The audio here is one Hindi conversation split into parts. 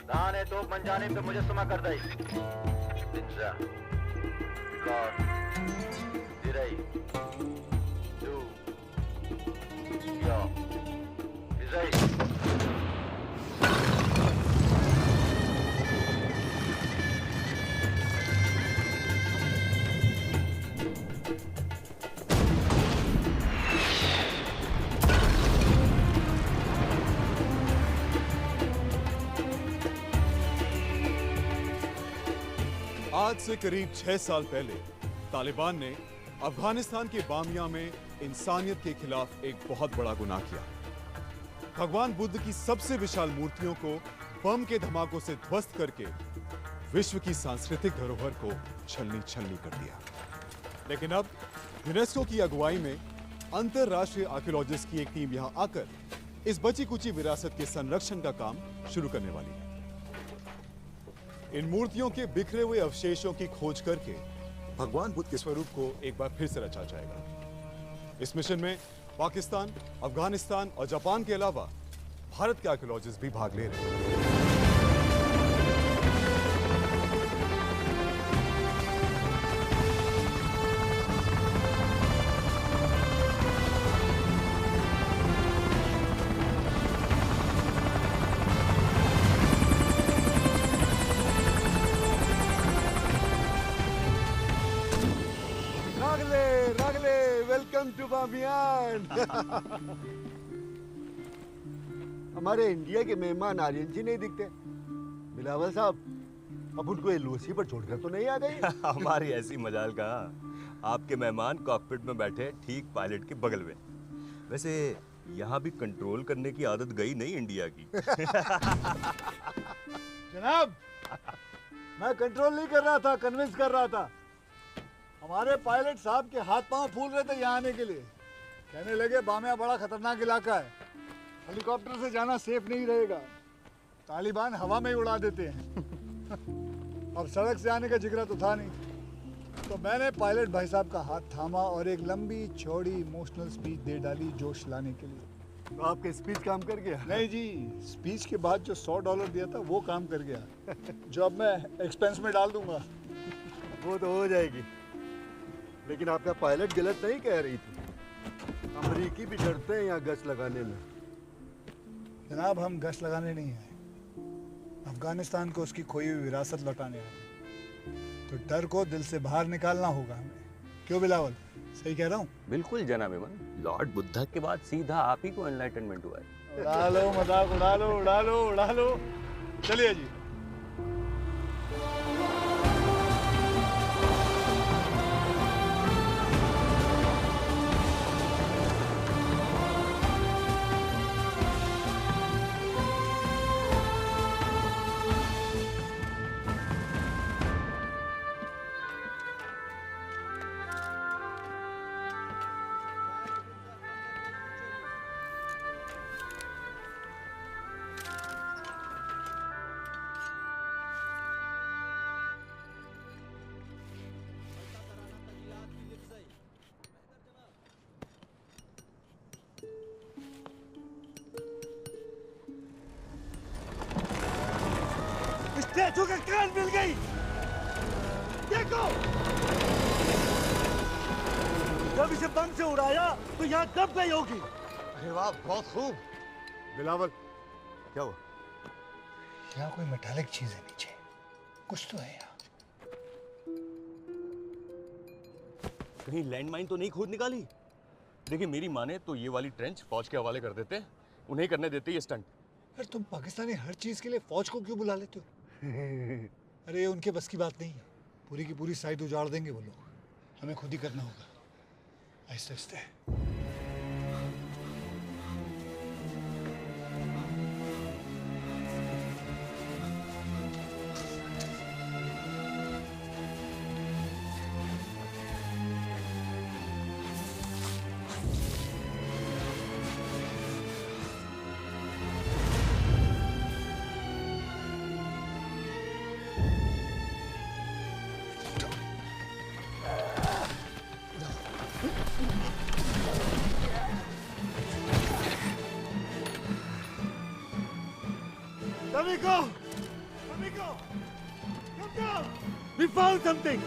धान है तो मन जाने पे मुझे सुमा कर दई Ninja God Diray Du Yo Diray आज से करीब 6 साल पहले तालिबान ने अफगानिस्तान के बामिया में इंसानियत के खिलाफ एक बहुत बड़ा गुनाह किया। भगवान बुद्ध की सबसे विशाल मूर्तियों को बम के धमाकों से ध्वस्त करके विश्व की सांस्कृतिक धरोहर को छलनी छलनी कर दिया। लेकिन अब यूनेस्को की अगुवाई में अंतरराष्ट्रीय आर्कियोलॉजिस्ट की एक टीम यहां आकर इस बची कुची विरासत के संरक्षण का काम शुरू करने वाली है। इन मूर्तियों के बिखरे हुए अवशेषों की खोज करके भगवान बुद्ध के स्वरूप को एक बार फिर से रचा जाएगा। इस मिशन में पाकिस्तान, अफगानिस्तान और जापान के अलावा भारत के आर्कियोलॉजिस्ट भी भाग ले रहे हैं। Welcome to Bamiyan. हमारे इंडिया के मेहमान आर्यन जी नहीं दिखते। बिलावल साहब, अब उनको एलओसी पर छोड़कर तो नहीं आ गए? हमारी ऐसी मजाल कहाँ। आपके मेहमान कॉकपिट में बैठे ठीक पायलट के बगल में। वैसे यहाँ भी कंट्रोल करने की आदत गई नहीं इंडिया की। जनाब, मैं कंट्रोल नहीं कर रहा था, कन्विंस कर रहा था। हमारे पायलट साहब के हाथ पांव फूल रहे थे यहाँ आने के लिए। कहने लगे बामिया बड़ा खतरनाक इलाका है, हेलीकॉप्टर से जाना सेफ नहीं रहेगा, तालिबान हवा में ही उड़ा देते हैं। अब सड़क से आने का जिगरा तो था नहीं, तो मैंने पायलट भाई साहब का हाथ थामा और एक लंबी चौड़ी इमोशनल स्पीच दे डाली जोश लाने के लिए। तो आपका स्पीच काम कर गया? नहीं जी, स्पीच के बाद जो $100 दिया था वो काम कर गया। जो अब मैं एक्सपेंस में डाल दूंगा। वो तो हो जाएगी, लेकिन आपका पायलट गलत नहीं कह रही थी। अमरीकी भी डरते हैं यहाँ गश्त लगाने में। जनाब, हम गश्त लगाने नहीं आए, अफगानिस्तान को उसकी खोई हुई विरासत लौटाने आए। तो डर को दिल से बाहर निकालना होगा हमें। क्यों बिलावल, सही कह रहा हूँ? बिल्कुल जनाब इमाम। लॉर्ड बुद्धा के बाद सीधा आप ही को एनलाइटनमेंट हुआ है। उड़ा लो मजाक, उड़ा लो उड़ा लो उड़ा लो। चलिए जी। स्टैचू का कान मिल गई, देखो। जब इसे बम से उड़ाया तो यहाँ दब गई होगी। अरे वाह, बहुत खूब। बिलावल, क्या हुआ? यहाँ कोई मेटालिक चीज है नीचे, कुछ तो है यहाँ। कहीं लैंडमाइन तो नहीं खोद निकाली? देखिए मेरी माने तो ये वाली ट्रेंच फौज के हवाले कर देते, उन्हें करने देते ये स्टंट। यार तुम पाकिस्तानी हर चीज के लिए फौज को क्यों बुला लेते हो? अरे ये उनके बस की बात नहीं है, पूरी की पूरी साइड उजाड़ देंगे वो लोग। हमें खुद ही करना होगा, आहिस्ते आहिस्ते। सभी को We found something.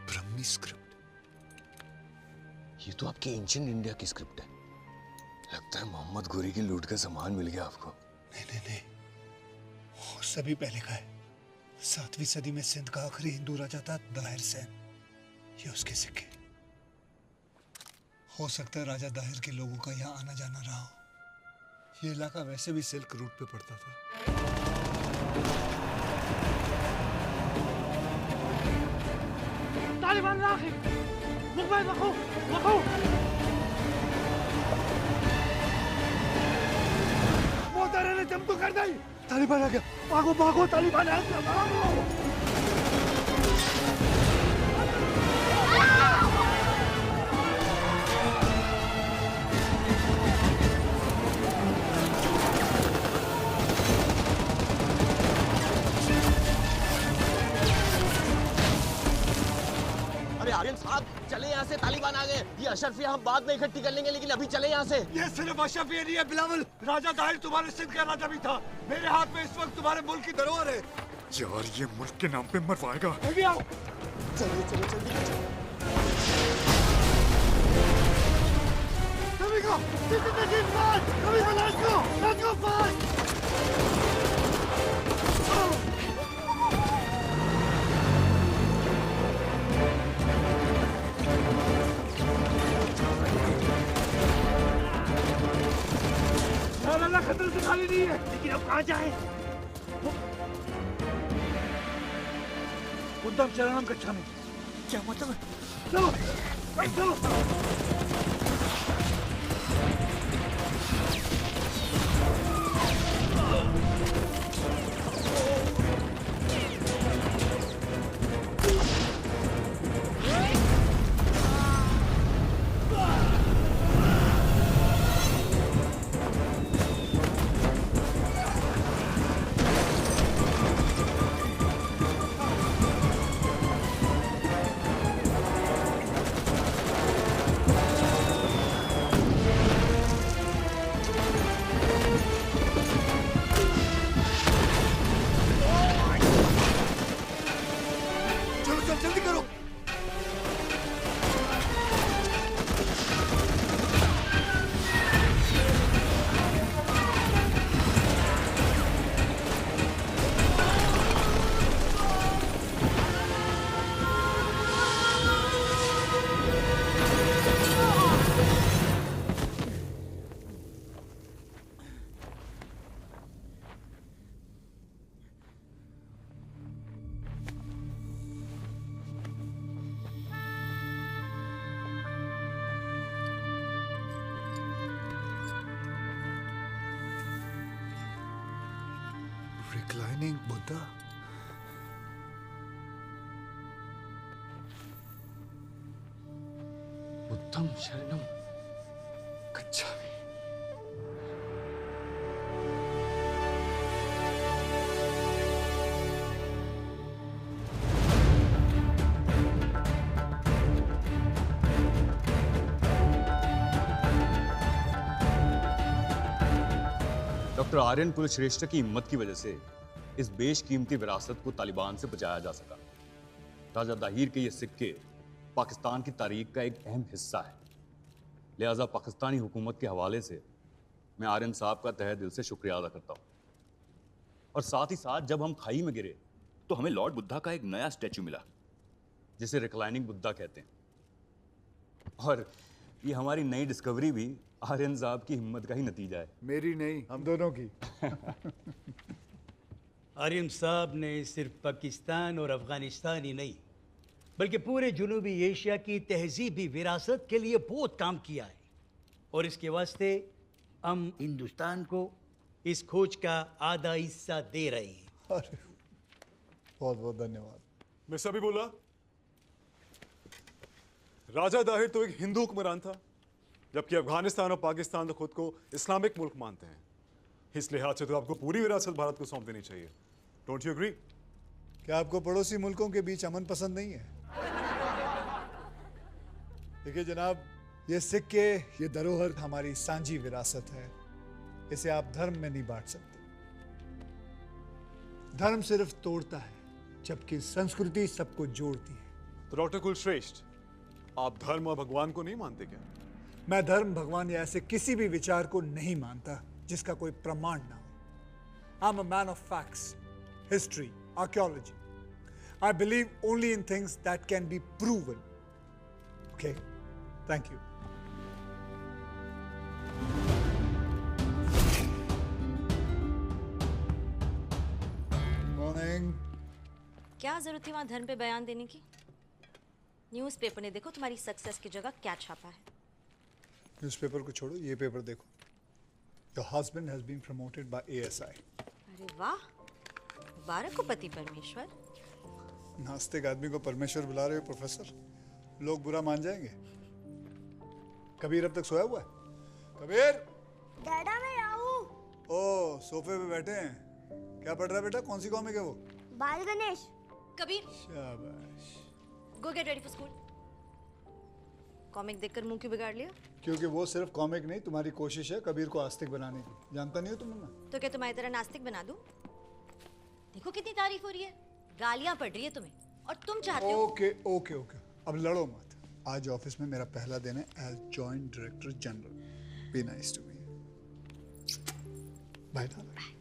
Brahmi script. ये तो आपके एंशिएंट इंडिया की स्क्रिप्ट है। लगता है मोहम्मद घोरी की लूट का सामान मिल गया आपको। नहीं नहीं नहीं, वो सभी पहले का है। 7वीं सदी में सिंध का आखिरी हिंदू राजा था दाहिर सेन। ये उसके सिक्के। हो सकता है राजा दाहिर के लोगों का यहाँ आना जाना रहा हो। ये इलाका वैसे भी सिल्क रूट पे पड़ता था। तालिबान राखी मुकबल रखो रखो मोहतारे ने जम तो कर दी। तालिबान आ गया। भागो भागो, तालिबान आ गया, भागो। अरे आर्यन साहब, चले यहाँ से, तालिबान आ गए। ये अशरफिया हम बाद में इकट्ठी कर लेंगे, लेकिन अभी चले यहाँ से। ये सिर्फ अशरफिया नहीं है बिलावल। राजा दाहिर तुम्हारे सिंध का राजा भी था। मेरे हाथ में इस वक्त तुम्हारे मुल्क की धरोहर है। यार ये मुल्क के नाम पे मरवाएगा। जल्दी आओ। चलिए चलिए जल्दी। Here we go. This is the game fight. Here we go. Let's go. Let's go fight. अल्लाह खतरे से खाली नहीं है, लेकिन अब कहाँ जाए? बुद्धम शरणम गच्छामि। क्या मतलब है? चलो चलो। जल्दी करो। Reclining Buddha. बुद्धम शरणम गच्छामि। डॉक्टर आर्यन कुलश्रेष्ठ की हिम्मत की वजह से इस बेशकीमती विरासत को तालिबान से बचाया जा सका। राजा दाहिर के ये सिक्के पाकिस्तान की तारीख का एक अहम हिस्सा है। लिहाजा पाकिस्तानी हुकूमत के हवाले से मैं आर्यन साहब का तहे दिल से शुक्रिया अदा करता हूँ। और साथ ही साथ जब हम खाई में गिरे तो हमें लॉर्ड बुद्धा का एक नया स्टैचू मिला, जिसे रिक्लाइनिंग बुद्धा कहते हैं। और ये हमारी नई डिस्कवरी भी आर्यन साहब की हिम्मत का ही नतीजा है। मेरी नहीं, हम दोनों की। आर्यन साहब ने सिर्फ पाकिस्तान और अफगानिस्तान ही नहीं, बल्कि पूरे जनूबी एशिया की तहजीबी विरासत के लिए बहुत काम किया है। और इसके वास्ते हम हिंदुस्तान को इस खोज का आधा हिस्सा दे रहे हैं। अरे बहुत बहुत धन्यवाद। मैं सभी बोला, राजा दाहिर तो एक हिंदू हुक्मरान था, जबकि अफगानिस्तान और पाकिस्तान तो खुद को इस्लामिक मुल्क मानते हैं। इस लिहाज से तो आपको पूरी विरासत भारत को सौंप देनी चाहिए। Don't you agree? क्या आपको पड़ोसी मुल्कों के बीच अमन पसंद नहीं है? देखिए जनाब, ये सिक्के, ये धरोहर हमारी सांझी विरासत है। इसे आप धर्म में नहीं बांट सकते। धर्म सिर्फ तोड़ता है, जबकि संस्कृति सबको जोड़ती है। तो डॉक्टर कुलश्रेष्ठ, आप धर्म और भगवान को नहीं मानते क्या? मैं धर्म, भगवान या ऐसे किसी भी विचार को नहीं मानता जिसका कोई प्रमाण ना हो। I'm a man of facts, history, archaeology. I believe only in things that can be proven. Okay? Thank you. Morning. क्या जरूरत थी वहां धर्म पे बयान देने की? न्यूज़पेपर ने देखो तुम्हारी सक्सेस की जगह क्या छापा है। न्यूज़पेपर को छोड़ो, ये पेपर देखो। Your husband has been promoted by ASI. अरे वाह, मुबारक हो पति परमेश्वर। नास्तिक आदमी को परमेश्वर बुला रहे हो प्रोफेसर? लोग बुरा मान जाएंगे। कबीर अब तक सोया हुआ है? कबीर! डैडा मैं राहू। ओ, सोफे पे बैठे हैं। क्या पढ़ रहा है बेटा? कौन सी कॉमिक है वो? बाल गणेश। कबीर, शाबाश। गो get ready for school. Comic देखकर मुंह क्यों बिगाड़ लिया? क्योंकि वो सिर्फ कॉमिक नहीं, तुम्हारी कोशिश है कबीर को आस्तिक बनाने की। जानता नहीं हो तुम मैं? तो क्या तुम्हारी तरह नास्तिक बना दूं? देखो कितनी तारीफ हो रही है, गालियां पड़ रही है तुम्हें, और तुम चाहते हो। ओके ओके ओके, अब लड़ो मत। आज ऑफिस में मेरा पहला दिन है as joint director general. Be nice to me. Bye bye.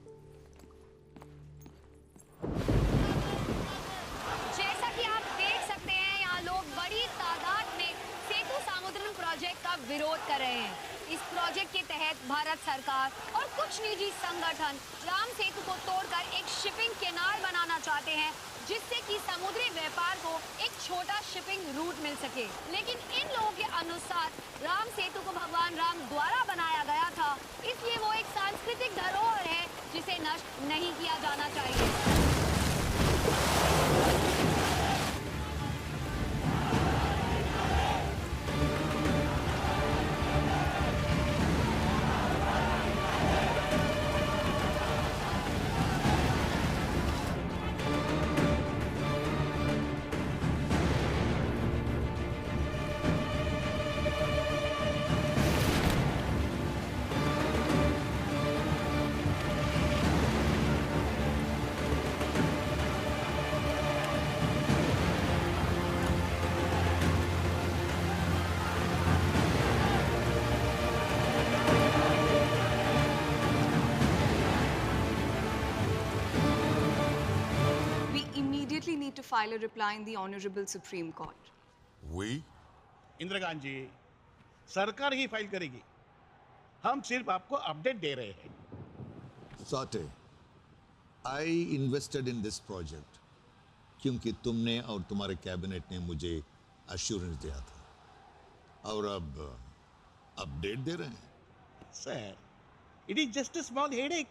जैसा कि आप देख सकते हैं, यहाँ लोग बड़ी तादाद में सेतु सामुद्रम प्रोजेक्ट का विरोध कर रहे हैं। इस प्रोजेक्ट के तहत भारत सरकार और कुछ निजी संगठन राम सेतु को तोड़कर एक शिपिंग कैनाल बनाना चाहते हैं, जिससे कि समुद्री व्यापार को एक छोटा शिपिंग रूट मिल सके। लेकिन इन लोगों के अनुसार राम सेतु को भगवान राम द्वारा बनाया गया था, इसलिए वो एक सांस्कृतिक धरोहर है जिसे नष्ट नहीं किया जाना चाहिए। Need to file a reply in the Honorable Supreme Court. We? Indira Gandhi ji, सरकार ही फाइल करेगी। हम सिर्फ आपको अपडेट दे रहे हैं। Sate, I invested in this project क्योंकि तुमने और तुम्हारे कैबिनेट ने मुझे अश्योरेंस दिया था, और अब अपडेट दे रहे हैं। Sir, it is just a small headache.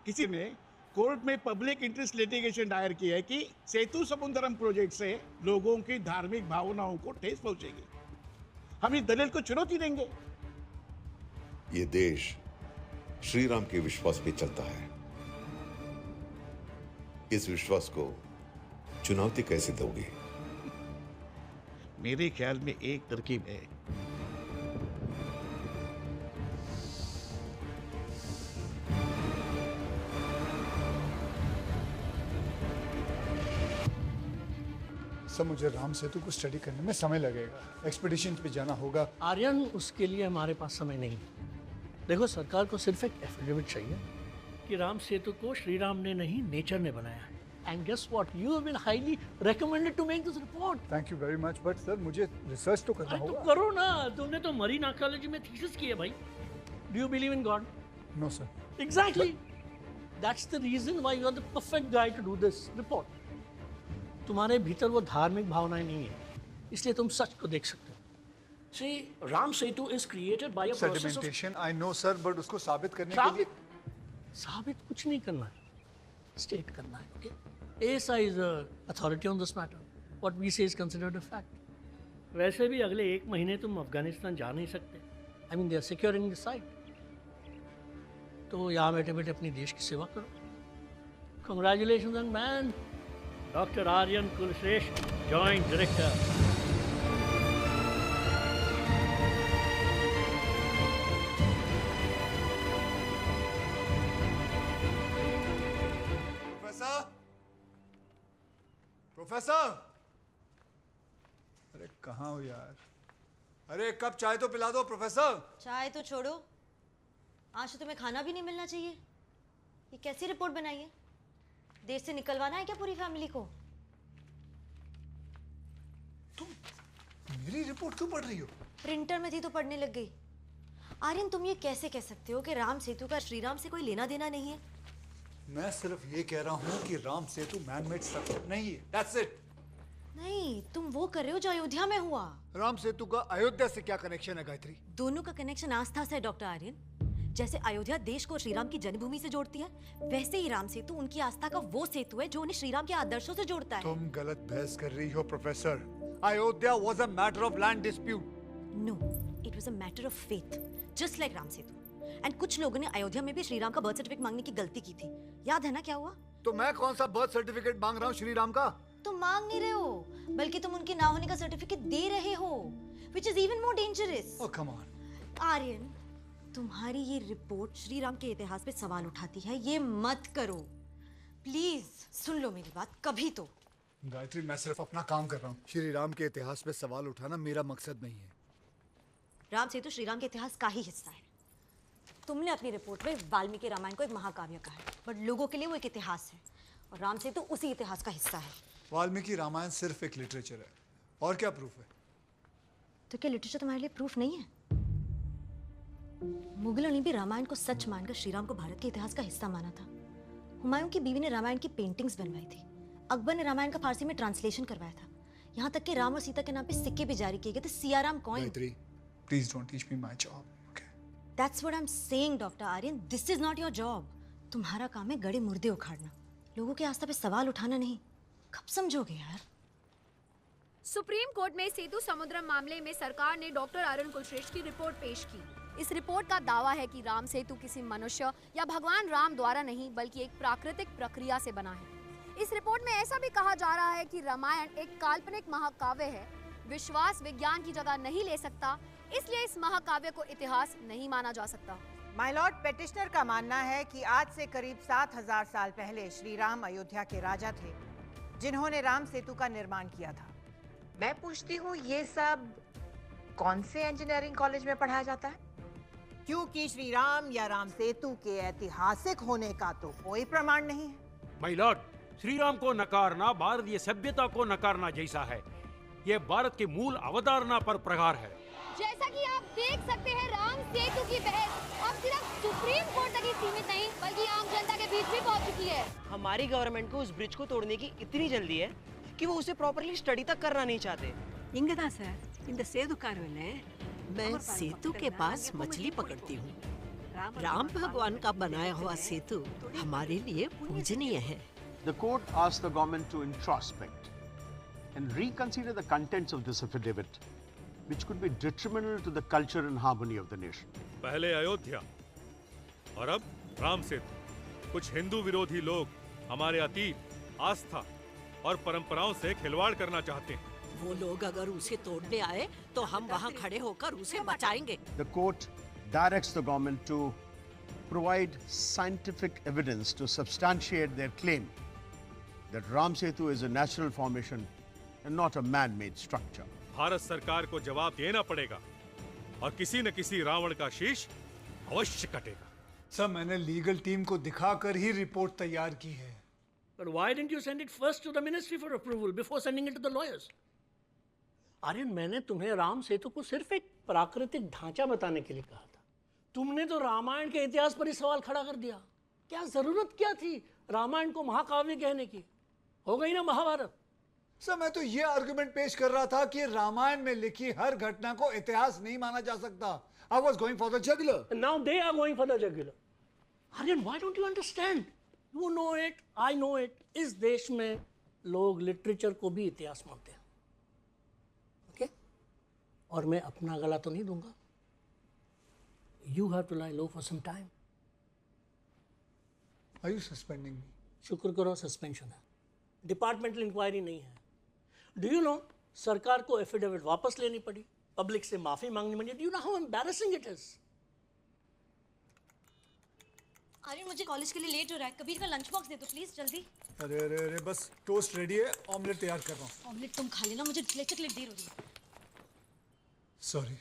किसी ने कोर्ट में पब्लिक इंटरेस्ट लिटिगेशन दायर किया है कि सेतु समुद्रम प्रोजेक्ट से लोगों की धार्मिक भावनाओं को ठेस पहुंचेगी। हम इस दलील को चुनौती देंगे। ये देश श्री राम के विश्वास पे चलता है। इस विश्वास को चुनौती कैसे दोगे? मेरे ख्याल में एक तरकीब है। सब मुझे राम सेतु को स्टडी करने में समय लगेगा। एक्सपीडिशन पे जाना होगा। आर्यन, उसके लिए हमारे पास समय नहीं है। देखो, सरकार को सिर्फ एक एफिडेविट चाहिए कि राम सेतु को श्री राम ने नहीं, नेचर ने बनाया है। And guess what, you have been highly recommended to make this report. Thank you very much, but sir मुझे रिसर्च तो करना होगा। तो करो ना, तुमने तो मरीन आर्कियोलॉजी में थीसिस की है भाई। Do you believe in God? No sir. Exactly, that's the reason why you are the perfect guy to do this report. तुम्हारे भीतर वो धार्मिक भावनाएं नहीं है, इसलिए तुम सच को देख सकते हो। See, Ram Setu is created by a process of sedimentation I know sir, but उसको साबित करने के लिए साबित कुछ नहीं करना है, स्टेट करना है। Okay, ASI is the authority on this matter. What we say is considered a fact. वैसे भी अगले 1 महीने तुम अफगानिस्तान जा नहीं सकते। I mean, they are securing the site. तो यहाँ बैठे बैठे अपनी देश की सेवा करो। Congratulations, young man. Dr. Aryan Kulshrestha, Joint Director. Professor, अरे कहाँ हो यार? अरे एक कप चाय तो पिला दो प्रोफेसर। चाय तो छोड़ो, आज तो तुम्हें खाना भी नहीं मिलना चाहिए। ये कैसी रिपोर्ट बनाई है? देश से निकलवाना है क्या पूरी फैमिली को? मेरी रिपोर्ट क्यों पढ़ रही हो? प्रिंटर में थी तो पढ़ने लग गई। आर्यन, तुम ये कैसे कह सकते हो कि राम सेतु का श्री राम से कोई लेना देना नहीं है? मैं सिर्फ ये कह रहा हूँ कि Ram Setu man made structure नहीं है। That's it. नहीं, तुम वो कर रहे हो जो अयोध्या में हुआ। राम सेतु का अयोध्या से क्या कनेक्शन है गायत्री? दोनों का कनेक्शन आस्था से है डॉक्टर आर्यन। जैसे अयोध्या देश को श्री राम की जन्मभूमि से जोड़ती है, वैसे ही राम सेतु उनकी आस्था का वो सेतु है जो उन्हें श्री राम के आदर्शों से जोड़ता है। तुम गलत बहस कर रही हो professor. Ayodhya was a matter of land dispute. No, it was a matter of faith, just like Ram Setu. And कुछ लोगों ने अयोध्या में भी श्री राम का बर्थ सर्टिफिकेट मांगने की गलती की थी। याद है ना क्या हुआ? तो मैं कौन सा बर्थ सर्टिफिकेट मांग रहा हूँ श्री राम का? तुम मांग नहीं रहे हो, बल्कि तुम उनके ना होने का सर्टिफिकेट दे रहे हो, which is even more dangerous. Oh come on. Aryan, तुम्हारी ये रिपोर्ट श्री राम के इतिहास पे सवाल उठाती है। ये मत करो प्लीज, सुन लो मेरी बात कभी तो। गायत्री, मैं सिर्फ अपना काम कर रहा हूँ। श्री राम के इतिहास पे सवाल उठाना मेरा मकसद नहीं है। राम सेतु श्री राम के इतिहास का ही हिस्सा है। तुमने अपनी रिपोर्ट में वाल्मीकि रामायण को एक महाकाव्य कहा है, बट लोगों के लिए वो एक इतिहास है और राम सेतु उसी इतिहास का हिस्सा है। वाल्मीकि रामायण सिर्फ एक लिटरेचर है, और क्या प्रूफ है? तो क्या लिटरेचर तुम्हारे लिए प्रूफ नहीं है? मुगलों ने भी रामायण को सच मानकर श्री राम को भारत के इतिहास का हिस्सा माना था। हुमायूं की बीवी ने रामायण की पेंटिंग्स बनवाई थी। अकबर ने रामायण का फारसी में ट्रांसलेशन करवाया था। यहाँ तक कि राम और सीता के नाम पे सिक्के भी जारी किए गए थे, Siyaram coin. Gayatri, please don't teach me my job. That's what I'm saying, doctor Aryan. This is not your job. तुम्हारा काम है गड़े मुर्दे उखाड़ना, लोगों की आस्था पे सवाल उठाना नहीं। कब समझोगे यार? सुप्रीम कोर्ट में सेतु समुद्रम मामले में सरकार ने डॉक्टर आर्यन कुलश्रेष्ठ की रिपोर्ट पेश की। इस रिपोर्ट का दावा है कि राम सेतु किसी मनुष्य या भगवान राम द्वारा नहीं, बल्कि एक प्राकृतिक प्रक्रिया से बना है। इस रिपोर्ट में ऐसा भी कहा जा रहा है कि रामायण एक काल्पनिक महाकाव्य है, विश्वास विज्ञान की जगह नहीं ले सकता, इसलिए इस महाकाव्य को इतिहास नहीं माना जा सकता। माय लॉर्ड, पेटिशनर का मानना है कि आज से करीब 7000 साल पहले श्री राम अयोध्या के राजा थे, जिन्होंने राम सेतु का निर्माण किया था। मैं पूछती हूँ, ये सब कौन से इंजीनियरिंग कॉलेज में पढ़ाया जाता है? क्योंकि श्री राम या राम सेतु के ऐतिहासिक होने का तो कोई प्रमाण नहीं है। माय लॉर्ड, श्री राम को नकारना भारतीय सभ्यता को नकारना जैसा है। ये भारत की मूल अवधारणा पर प्रहार है। जैसा कि आप देख सकते हैं, राम सेतु की बहस अब सिर्फ सुप्रीम कोर्ट तक ही सीमित नहीं, बल्कि आम जनता के बीच भी पहुंच चुकी है। हमारी गवर्नमेंट को उस ब्रिज को तोड़ने की इतनी जल्दी है कि वो उसे प्रॉपर्ली स्टडी तक करना नहीं चाहते। इंगदा सर, இந்த சேதுக்காரவில்லை मैं सेतु के पास मछली पकड़ती हूँ। राम भगवान का बनाया हुआ सेतु हमारे लिए पूजनीय है। The court asks the government to introspect and reconsider the contents of this affidavit, which could be detrimental to the culture and harmony of the nation. पहले अयोध्या और अब राम सेतु। कुछ हिंदू विरोधी लोग हमारे अतीत, आस्था और परंपराओं से खिलवाड़ करना चाहते हैं। वो लोग अगर उसे तोड़ने आए तो हम वहाँ खड़े होकर उसे बचाएंगे। The court directs the government to provide scientific evidence to substantiate their claim that Ram Setu is a natural formation and not a man-made structure. Bharat सरकार को जवाब देना पड़ेगा और किसी न किसी रावण का शीश अवश्य कटेगा। सर, मैंने लीगल टीम को दिखाकर ही रिपोर्ट तैयार की है। But why didn't you send it first to the ministry for approval before sending it to the lawyers? Aryan, मैंने तुम्हें राम सेतु को सिर्फ एक प्राकृतिक ढांचा बताने के लिए कहा था। तुमने तो रामायण के इतिहास पर ही सवाल खड़ा कर दिया। क्या जरूरत क्या थी रामायण को महाकाव्य कहने की? हो गई ना महाभारत। सर मैं तो ये आर्गुमेंट पेश कर रहा था कि रामायण में लिखी हर घटना को इतिहास नहीं माना जा सकता. I was going for the jugular. And now they are going for the jugular. Aryan, why don't you understand? You know it, I know it. इस देश में लोग लिटरेचर को भी इतिहास मानते हैं. Okay? और मैं अपना गला तो नहीं दूंगा. You have to lie low for some time. Are you suspending me? शुक्र करो सस्पेंशन है. डिपार्टमेंटल इंक्वायरी नहीं है. डू यू नो सरकार को एफिडेविट वापस लेनी पड़ी, पब्लिक से माफी मांगनी पड़ी. Do you know how embarrassing it is? Aryan मुझे कॉलेज के लिए लेट हो रहा है. कबीर का लंच बॉक्स दे दो प्लीज जल्दी. अरे अरे अरे बस टोस्ट रेडी है, ऑमलेट तैयार कर रहा हूँ. ऑमलेट तुम खा लेना, मुझे लेट देर हो रही है. Sorry.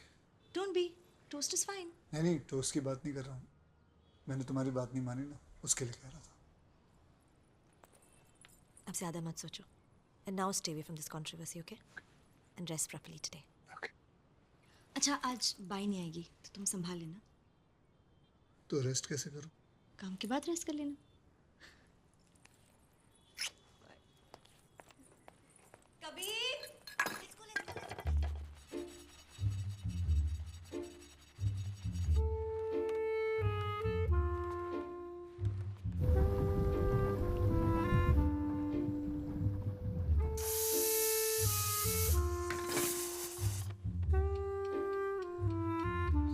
Don't be, toast is fine. नहीं टोस्ट की बात नहीं कर रहा हूँ. मैंने तुम्हारी बात नहीं मानी ना, उसके लिए कह रहा था. अब ज़्यादा मत सोचो. And now stay away from this controversy, okay? And rest properly today. Okay. अच्छा आज बाई नहीं आएगी तो तुम संभाल लेना. तो रेस्ट कैसे करूं? काम के बाद रेस्ट कर लेना. कबीर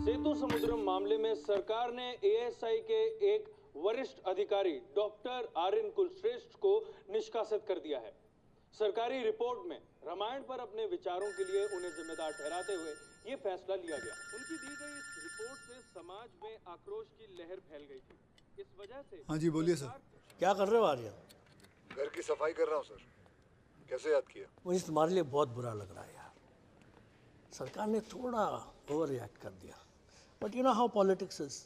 सेतु समुद्रम मामले में सरकार ने एएसआई के एक वरिष्ठ अधिकारी डॉक्टर आर्यन कुलश्रेष्ठ को निष्कासित कर दिया है. सरकारी रिपोर्ट में रामायण पर अपने विचारों के लिए उन्हें जिम्मेदार ठहराते हुए ये फैसला लिया गया. उनकी दी गई इस रिपोर्ट से समाज में आक्रोश की लहर फैल गई थी. इस वजह से हाँ जी बोलिए सर. क्या कर रहे हो आर्यन? घर की सफाई कर रहा हूँ सर. कैसे याद किया? मुझे तुम्हारे लिए बहुत बुरा लग रहा है यार. सरकार ने थोड़ा ओवर रिएक्ट कर दिया. But you know how politics is.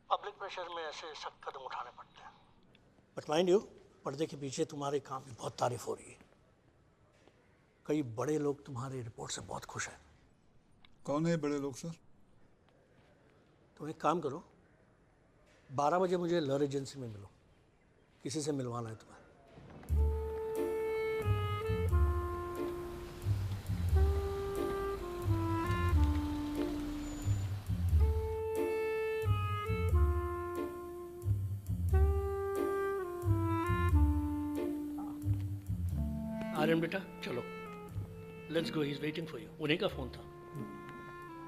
Public pressure में ऐसे सख्त कदम उठाने पड़ते हैं. बट माइंड यू, पर्दे के पीछे तुम्हारे काम की बहुत तारीफ हो रही है. कई बड़े लोग तुम्हारी रिपोर्ट से बहुत खुश हैं. कौन है बड़े लोग सर? तुम एक काम करो, 12 बजे मुझे लहर एजेंसी में मिलो. किसी से मिलवाना है तुम्हें. आर्यन बेटा चलो, let's go. He is waiting for you. उन्हीं का फोन था.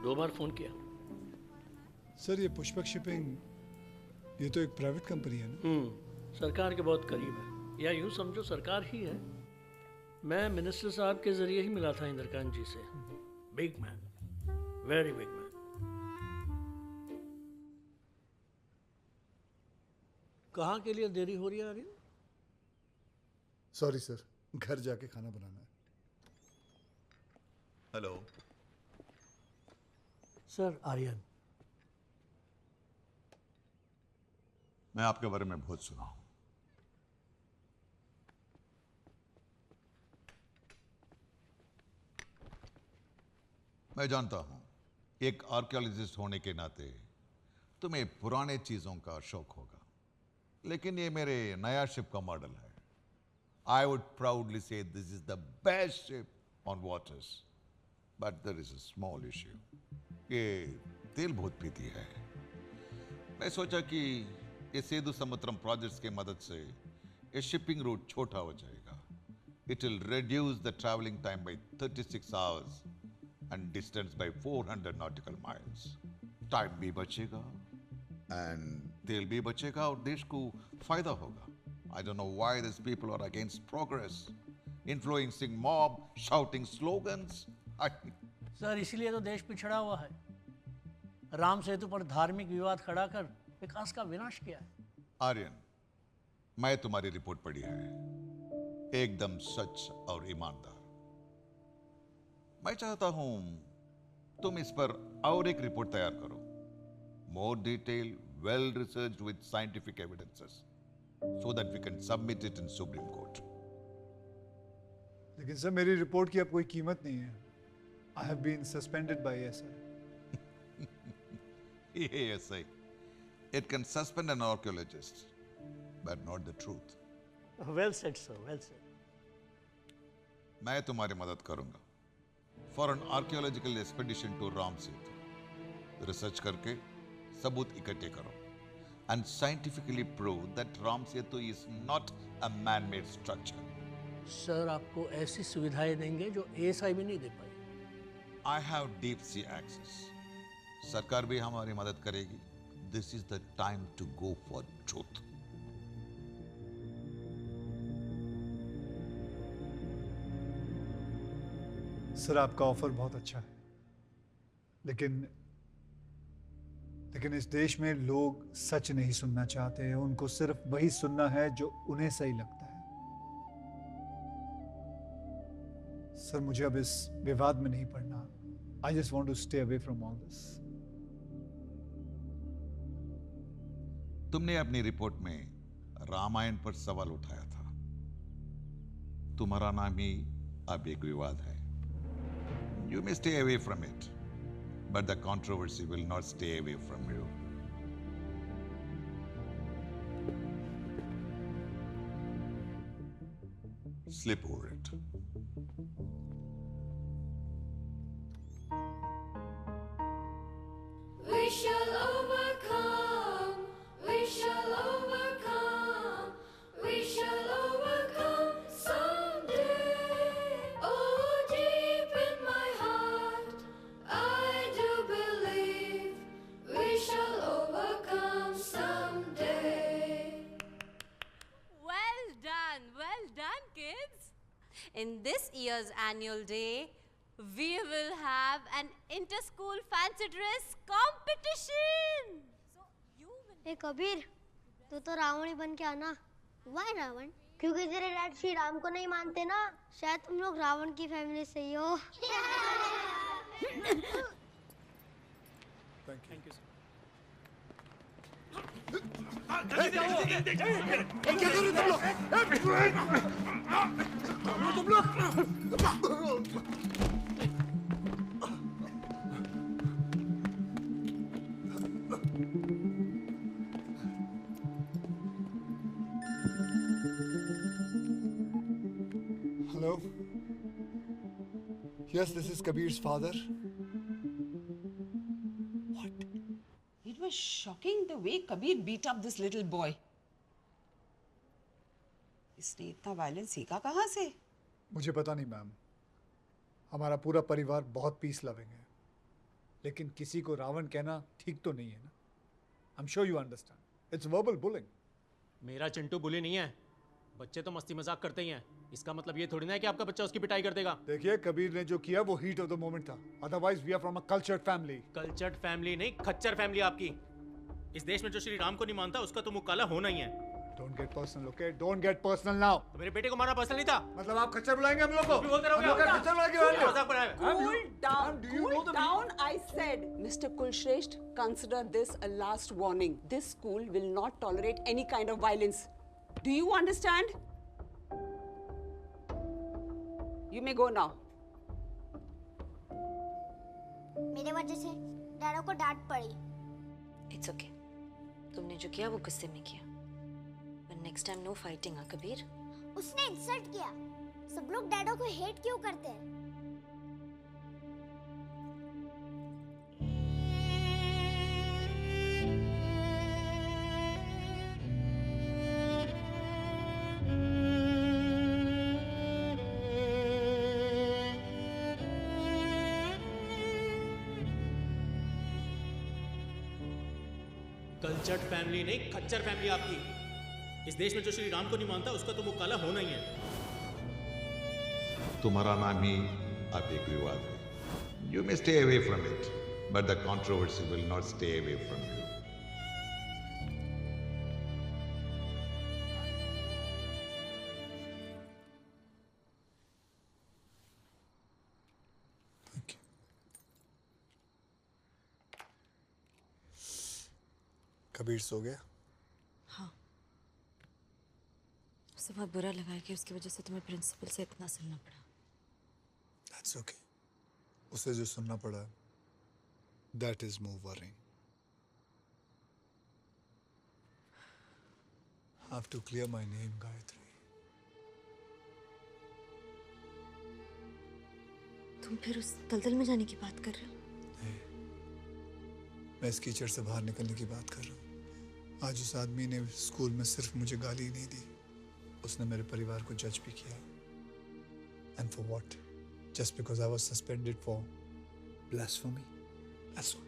2 बार फोन किया. सर ये पुष्पक शिपिंग ये तो एक प्राइवेट कंपनी है ना? सरकार के बहुत करीब है, या यूं समझो सरकार ही है. मैं मिनिस्टर साहब के जरिए ही मिला था इंद्रकांत जी से. Big man, very big man. कहाँ के लिए देरी हो रही है आर्यन? सॉरी सर, घर जाके खाना बनाना है. Hello sir. आर्यन, मैं आपके बारे में बहुत सुना हूं. मैं जानता हूं एक आर्कियोलॉजिस्ट होने के नाते तुम्हें पुराने चीजों का शौक होगा, लेकिन ये मेरे नया शिप का मॉडल है. I would proudly say this is the best ship on waters, but there is a small issue. ये तेल बहुत पीती है. मैं सोचा कि ये सेतु समुद्रम प्रोजेक्ट्स की मदद से ये शिपिंग रूट छोटा हो जाएगा. It will reduce the traveling time by 36 hours and distance by 400 nautical miles. Time भी बचेगा and तेल भी बचेगा और देश को फायदा होगा. I don't know why these people are against progress, influencing mob, shouting slogans. Sir इसीलिए तो देश पिछड़ा हुआ है. राम सेतु पर धार्मिक विवाद खड़ा कर विकास का विनाश किया है. आर्यन, मैं तुम्हारी रिपोर्ट पढ़ी है, एकदम सच और ईमानदार. मैं चाहता हूं तुम इस पर और एक रिपोर्ट तैयार करो. More detailed, well researched with scientific evidences, so that we can submit it in Supreme Court. लेकिन सर मेरी रिपोर्ट की अब कोई कीमत नहीं है. I have been suspended by ASI. ASI. It can suspend an archaeologist, but not the truth. Well said, sir. Well said. मैं तुम्हारी मदद करूंगा for an archaeological expedition to Ram Setu. Research करके सबूत इकट्ठे करो and scientifically prove that Ram Setu is not a man made structure. Sir आपको ऐसी सुविधाएं देंगे जो एएसआई भी नहीं दे पाई। I have deep sea access. सरकार भी हमारी मदद करेगी। This is the time to go for truth. Sir आपका ऑफर बहुत अच्छा है, लेकिन इस देश में लोग सच नहीं सुनना चाहते हैं। उनको सिर्फ वही सुनना है जो उन्हें सही लगता है। सर मुझे अब इस विवाद में नहीं पड़ना। I just want to stay away from all this. तुमने अपनी रिपोर्ट में रामायण पर सवाल उठाया था। तुम्हारा नाम ही अब एक विवाद है। You may stay away from it, but the controversy will not stay away from you. Slip over it. We shall overcome. We shall overcome. We shall overcome someday. Oh, deep in my heart, I do believe we shall overcome someday. Well done, kids. In this year's annual day, we will have an inter-school fancy dress competition. ए कबीर, तू तो रावण ही बन के आना। वाई रावण? क्योंकि तेरे डैड श्री राम को नहीं मानते ना। शायद तुम लोग रावण की फैमिली से ही हो। Thank you sir. क्या कर रहे तुम लोग? Hello? Yes, this is Kabir's father. It was shocking the way Kabir beat up this little boy. इसने इतना वायलेंस सीखा कहाँ से? मुझे पता नहीं मैम। हमारा पूरा परिवार बहुत पीस लविंग है, लेकिन किसी को रावण कहना ठीक तो नहीं है ना। I'm sure you understand. It's verbal bullying. मेरा चिंटू बुली नहीं है। बच्चे तो मस्ती मजाक करते ही हैं। इसका मतलब ये थोड़ी ना है कि आपका बच्चा उसकी पिटाई कर देगा। देखिए, कबीर ने जो किया वो हीट ऑफ द मोमेंट था। Otherwise we are from a cultured family. Cultured family नहीं, खच्चर फैमिली आपकी। इस देश में जो श्री राम को नहीं मानता उसका तो मुंह काला होना ही है। Don't get personal, okay? Don't get personal now. तो मेरे बेटे को मारना पर्सनल नहीं था। मतलब आप खच्चर बुलाएंगे हम लोग को? बोलते रहोगे। हम लोग क्या खच्चर बुला के आएंगे? मजाक बनाया। Cool down, I said. Mr. Kulshresht, consider this a last warning. This school will not tolerate any kind of violence. Do you understand? You may go now. मेरे वजह से डैडो को डांट पड़ी। It's okay. तुमने जो किया वो गुस्से में किया। But next time no fighting, हाँ कबीर? उसने इंसल्ट किया। सब लोग डैडो को हेट क्यों करते हैं? कल्चर्ड फैमिली नहीं, खच्चर फैमिली आपकी। इस देश में जो श्री राम को नहीं मानता उसका तो मुंह काला होना ही है। तुम्हारा नाम ही अब एक विवाद है। You may stay away from it, but the controversy will not stay away from you. Kabir सो गया? हाँ। उसे बहुत बुरा लगा है कि उसकी वजह से तुम्हें प्रिंसिपल से इतना सुनना पड़ा। That's okay. उसे जो सुनना पड़ा, that is more worrying. I have to clear my name, Gayatri. तुम फिर उस दलदल में जाने की बात कर रहे हो? मैं इस कीचड़ से बाहर निकलने की बात कर रहा हूँ। आज उस आदमी ने स्कूल में सिर्फ मुझे गाली नहीं दी, उसने मेरे परिवार को जज भी किया। And for what? Just because I was suspended for blasphemy? That's all.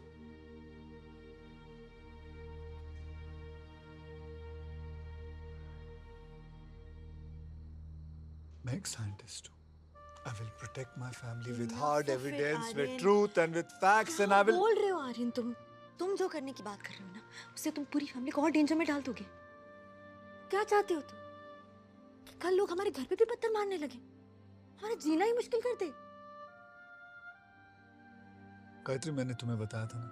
मैं एक साइंटिस्ट हूँ। I will protect my family with hard evidence, with truth and with facts, and I will. बोल रहे हो आर्यन तुम जो करने की बात कर रहे हो ना, उससे तुम पूरी फैमिली को और डेंजर में डाल दोगे। क्या चाहते हो तुम? कि कल लोग हमारे घर पे भी पत्थर मारने लगे, हमारा जीना ही मुश्किल कर दे। गायत्री, मैंने तुम्हें बताया था ना,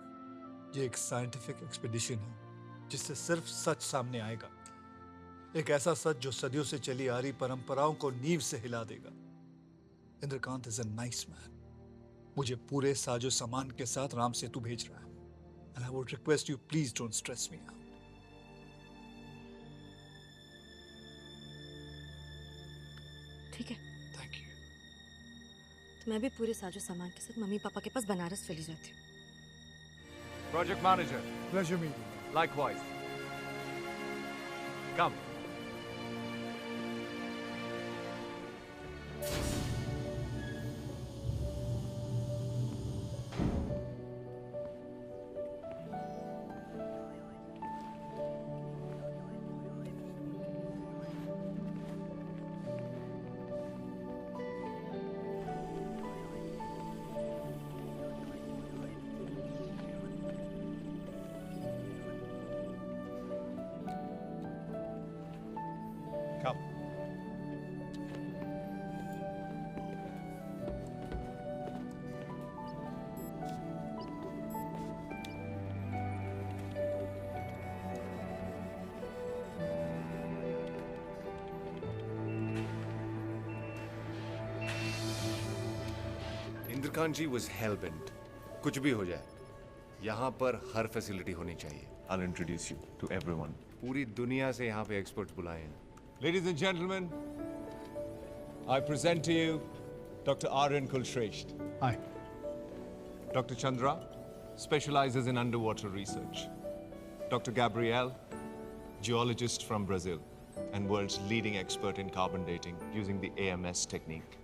ये एक साइंटिफिक एक्सपीडिशन है जिससे सिर्फ सच सामने आएगा। एक ऐसा सच जो सदियों से चली आ रही परंपराओं को नींव से हिला देगा। Indrakant is a nice man. मुझे पूरे साजो सामान के साथ राम सेतु भेज रहा है। And I would request you, please don't stress me out. ठीक है। Thank you. तो मैं भी पूरे साजो सामान के साथ मम्मी पापा के पास बनारस चली जाती हूँ। Project manager. Pleasure meeting. Likewise. Come. Come. Indrakant ji was hell-bent. कुछ भी हो जाए, यहाँ पर हर फैसिलिटी होनी चाहिए। I'll introduce you to everyone. पूरी दुनिया से यहाँ पे एक्सपर्ट्स बुलाए हैं। Ladies and gentlemen, I present to you Dr. Aryan Kulshresht. Hi. Dr. Chandra specializes in underwater research. Dr. Gabrielle, geologist from Brazil and world's leading expert in carbon dating using the AMS technique.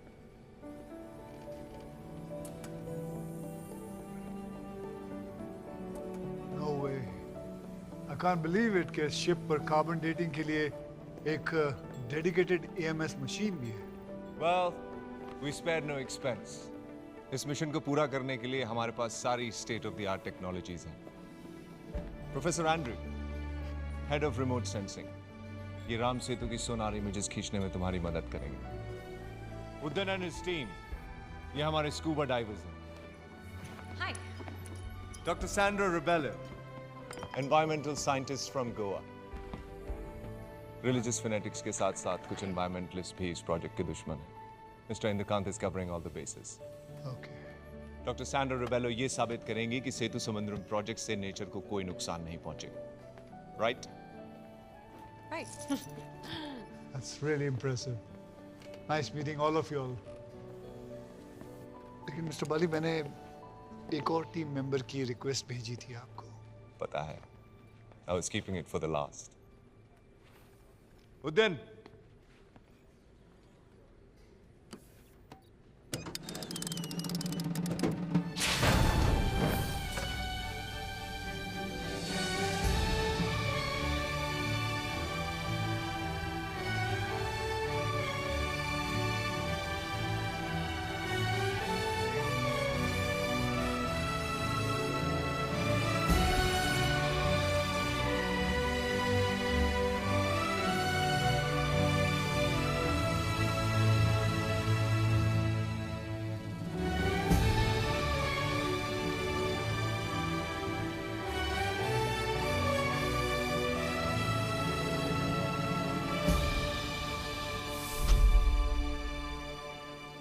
No way. I can't believe it कि शिप पर कार्बन डेटिंग के लिए एक डेडिकेटेड AMS मशीन भी है। Well, we spared no expense. इस मिशन को पूरा करने के लिए हमारे पास सारी state of the art technologies हैं। Professor Andrew, head of remote sensing, ये राम सेतु की सोनार इमेजेस खींचने में तुम्हारी मदद करेंगे। उदयन एंड हिज टीम, ये हमारे स्कूबा डाइवर्स हैं। Hi. Doctor Sandra Rebello, environmental scientist from Goa. Religious fanatics के साथ साथ कुछ एनवायरमेंटलिस्ट भी इस प्रोजेक्ट के दुश्मन हैं। Mister Indrakant is covering all the basis. Okay. Doctor Sandra Rebello ये साबित करेंगे कि सेतु समुद्रम प्रोजेक्ट से नेचर को कोई नुकसान नहीं पहुंचेगा। Right? Right. That's really impressive. Nice meeting all of you all. लेकिन मिस्टर बाली, मैंने एक और टीम मेंबर की रिक्वेस्ट भेजी थी आपको। पता है। I was keeping it for the last. Udayan,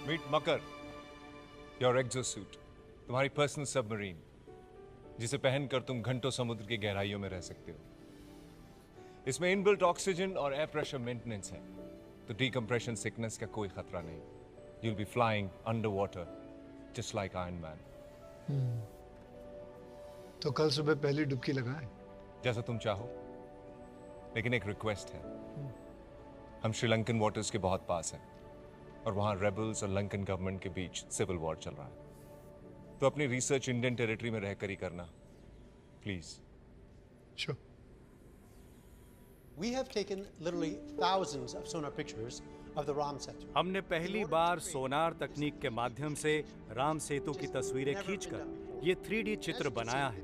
meet Makar, your exosuit, तुम्हारी पर्सनल सबमरीन, जिसे पहनकर तुम घंटों समुद्र की गहराइयों में रह सकते हो। इसमें इनबिल्ट ऑक्सीजन और एयर प्रेशर मेंटेनेंस है, तो डीकंप्रेशन सिकनेस का कोई खतरा नहीं। You'll be flying underwater just like Iron Man. तो कल सुबह पहली डुबकी लगाएं। जैसा तुम चाहो, लेकिन एक रिक्वेस्ट है। हम श्रीलंकन वाटर्स के बहुत पास हैं और वहां रेबल्स और लंकन गवर्नमेंट के बीच सिविल वॉर चल रहा है, तो अपनी रिसर्च इंडियन टेरिटरी में रहकर ही करना, please. Sure. We have taken literally thousands of sonar pictures of the Ram Setu. हमने पहली बार सोनार तकनीक के माध्यम से राम सेतु की तस्वीरें खींचकर ये 3D चित्र बनाया है।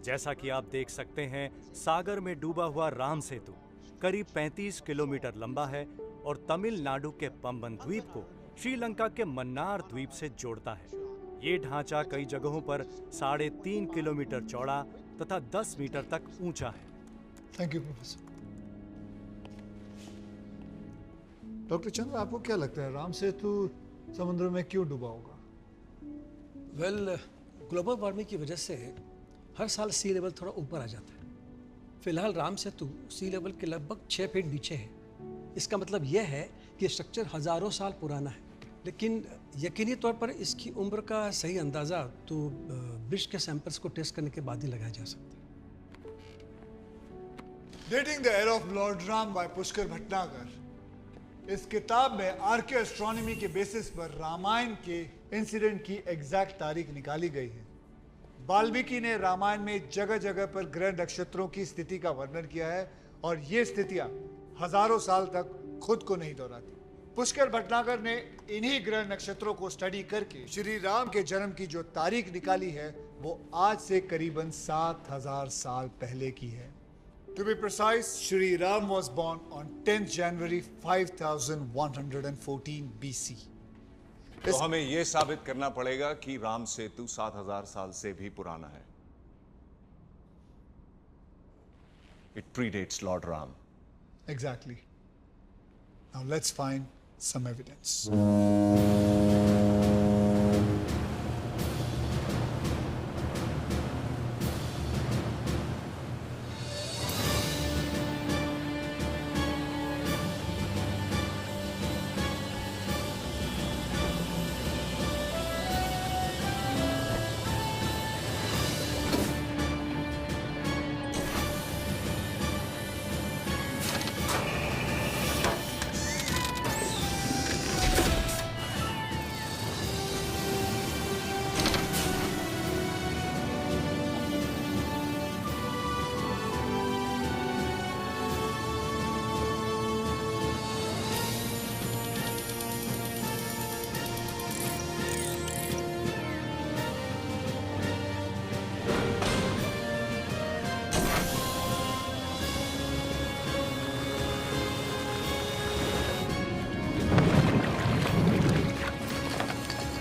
जैसा कि आप देख सकते हैं, सागर में डूबा हुआ राम सेतु करीब 35 किलोमीटर लंबा है और तमिलनाडु के पम्बन द्वीप को श्रीलंका के मन्नार द्वीप से जोड़ता है। ये ढांचा कई जगहों पर 3.5 किलोमीटर चौड़ा तथा 10 मीटर तक ऊंचा है। Thank you professor. डॉक्टर चंद्र, आपको क्या लगता है राम सेतु समुद्र में क्यों डूबा होगा? वेल, ग्लोबल वार्मिंग की वजह से हर साल सी लेवल थोड़ा ऊपर आ जाता है। फिलहाल राम सेतु सी लेवल के लगभग 6 फीट नीचे है। इसका मतलब यह है कि स्ट्रक्चर हजारों साल पुराना है, लेकिन यकीनी तौर पर इसकी उम्र का सही अंदाज़ा तो ब्रिज के सैंपल्स को टेस्ट करने के बाद ही लगाया जा सकता है। Dating the era of lord Ram by Pushkar Bhatnagar, इस किताब में आर्कियो एस्ट्रोनॉमी के बेसिस पर रामायण के इंसिडेंट की एग्जैक्ट तारीख निकाली गई है। वाल्मीकि ने रामायण में जगह जगह पर ग्रह नक्षत्रों की स्थिति का वर्णन किया है और ये स्थितियां हजारों साल तक खुद को नहीं दोहराती। पुष्कर भटनागर ने इन्हीं ग्रह नक्षत्रों को स्टडी करके श्री राम के जन्म की जो तारीख निकाली है वो आज से करीबन 7000 साल पहले की है। To be precise, Shri Ram was born on 10th January 5114 BC. तो हमें यह साबित करना पड़ेगा कि राम सेतु 7000 साल से भी पुराना है। It predates Lord Ram. Exactly. Now let's find some evidence.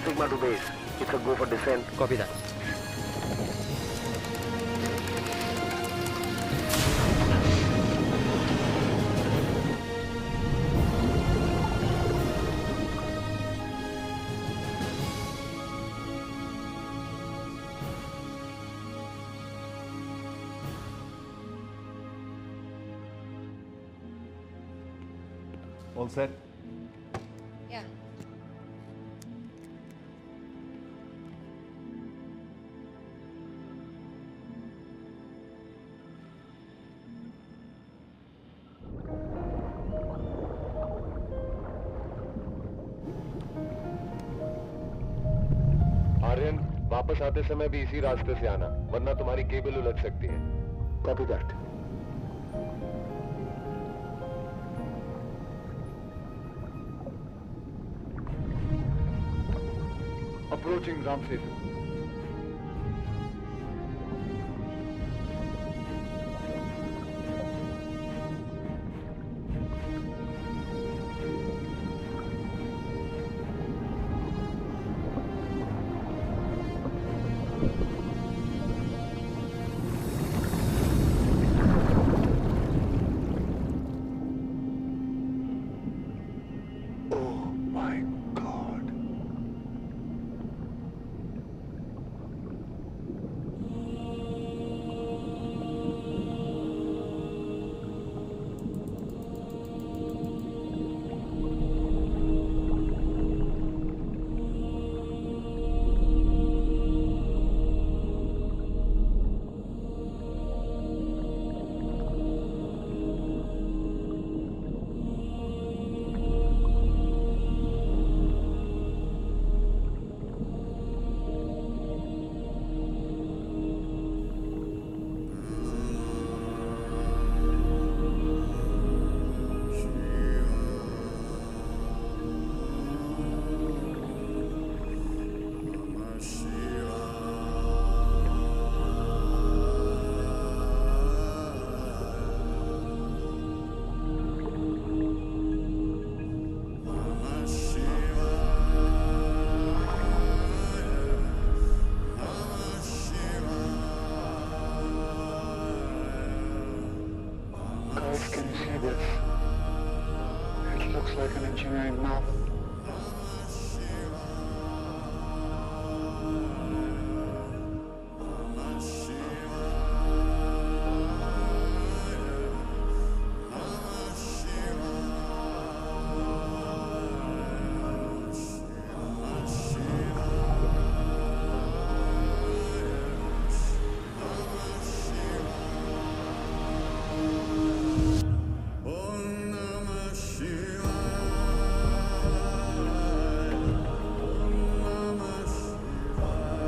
Sigma to base. It's a go for descent. Copy that. All set? Yeah. Aryan, वापस आते समय भी इसी रास्ते से आना, वरना तुम्हारी केबल उलझ सकती है। Copy that. Approaching Ram Setu. looks like an engineering marvel.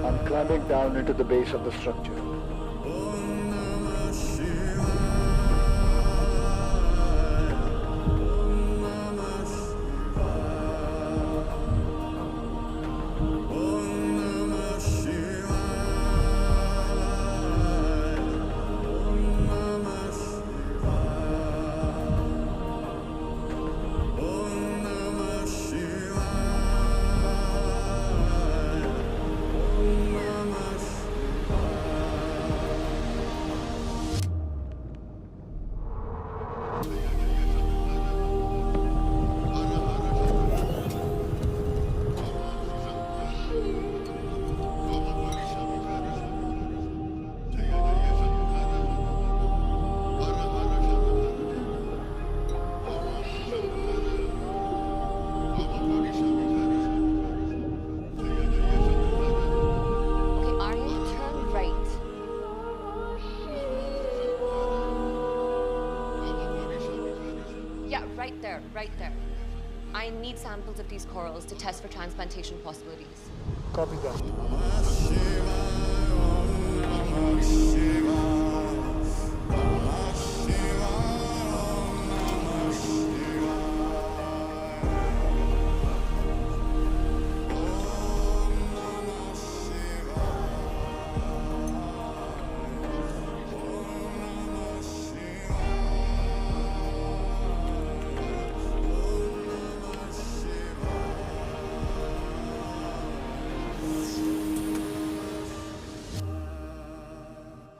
I'm climbing down into the base of the structure. Okay, Aryan, turn right. Yeah, right there, right there. I need samples of these corals to test for transplantation possibilities. Copy that.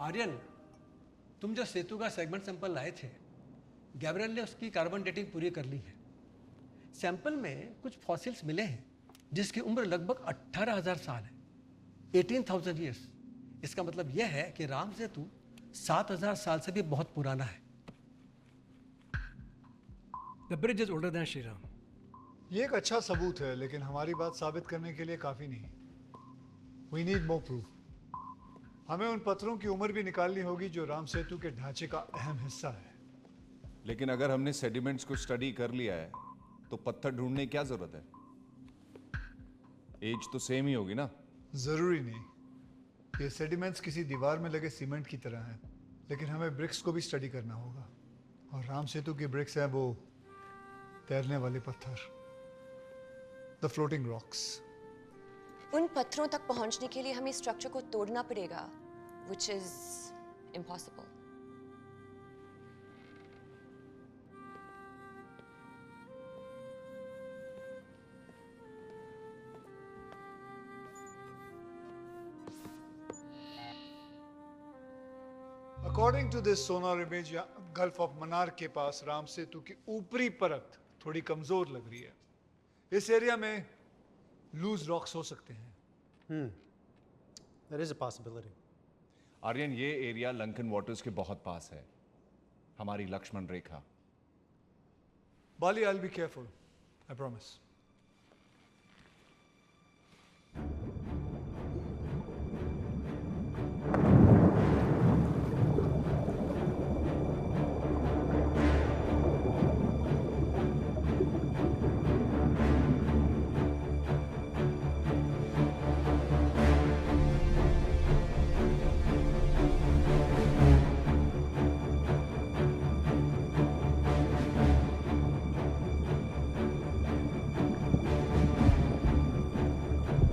Aryan, तुम जो सेतु का सेगमेंट सैंपल लाए थे, गैब्रियल ने उसकी कार्बन डेटिंग पूरी कर ली है। सैंपल में कुछ फॉसिल्स मिले हैं जिसकी उम्र लगभग 18,000 साल है, 18,000 ईयर्स। इसका मतलब यह है कि राम सेतु 7,000 साल से भी बहुत पुराना है। The bridge is older than Shri Ram. ये एक अच्छा सबूत है, लेकिन हमारी बात साबित करने के लिए काफी नहीं। We need more proof. हमें उन पत्थरों की उम्र भी निकालनी होगी जो राम सेतु के ढांचे का अहम हिस्सा है। लेकिन अगर हमने सेडिमेंट्स को स्टडी कर लिया है तो पत्थर ढूंढने की क्या जरूरत है? एज तो सेम ही होगी ना? जरूरी नहीं। ये सेडिमेंट्स किसी दीवार में लगे सीमेंट की तरह हैं, लेकिन हमें ब्रिक्स को भी स्टडी करना होगा। और राम सेतु की ब्रिक्स हैं वो तैरने वाले पत्थर, द फ्लोटिंग रॉक्स। उन पत्थरों तक पहुंचने के लिए हमें स्ट्रक्चर को तोड़ना पड़ेगा, which is impossible. According to this sonar image, gulf of Mannar के पास राम सेतु की ऊपरी परत थोड़ी कमजोर लग रही है। इस एरिया में लूज रॉक्स हो सकते हैं। There is a possibility. Aryan, ये एरिया लंकन वाटर्स के बहुत पास है, हमारी लक्ष्मण रेखा। Bali, I'll be careful. I promise.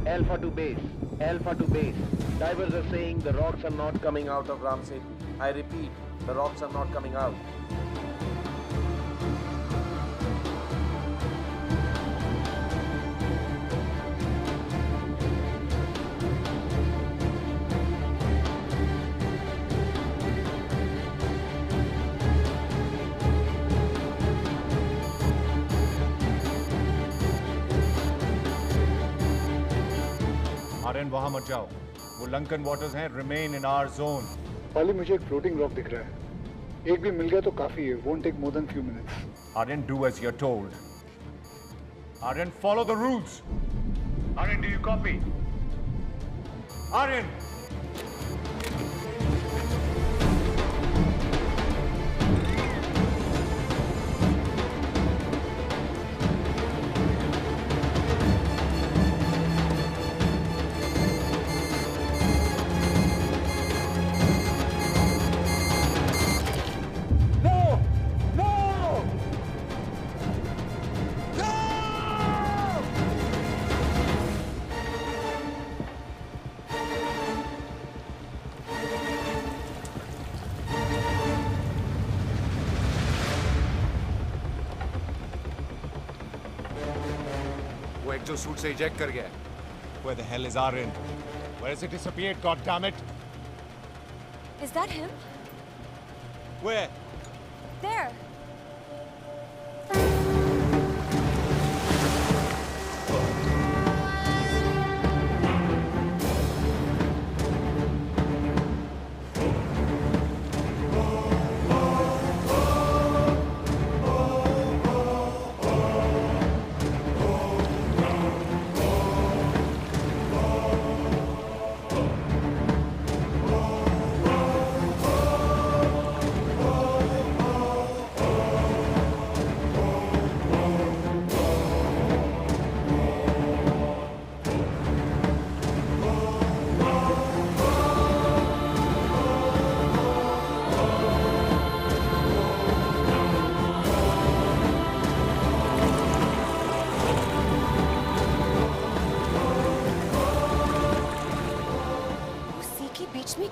Alpha to base. Alpha to base. Divers are saying the rocks are not coming out of Ram Setu. I repeat, the rocks are not coming out. Aryan वहां मत जाओ, वो लंकन वाटर्स हैं, रिमेन इन आवर जोन। पाली मुझे एक फ्लोटिंग रॉक दिख रहा है, एक भी मिल गया तो काफी है, won't take more than few minutes. Aryan, do as you're told. Aryan, follow the rules. Aryan, do you copy? Aryan! वो एक जो सूट से इजेक्ट कर गया है। Where the hell is Aryan? Where has he disappeared, God damn it? Is that him? Where? There.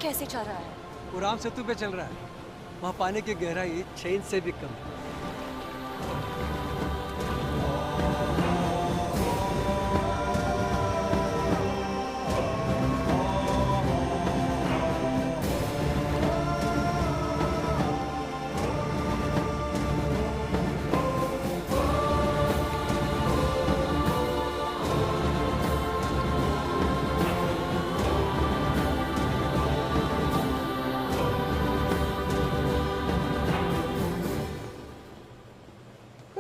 कैसे चल रहा है? वो राम सेतु पे चल रहा है, वहाँ पानी की गहराई 6 इंच से भी कम है।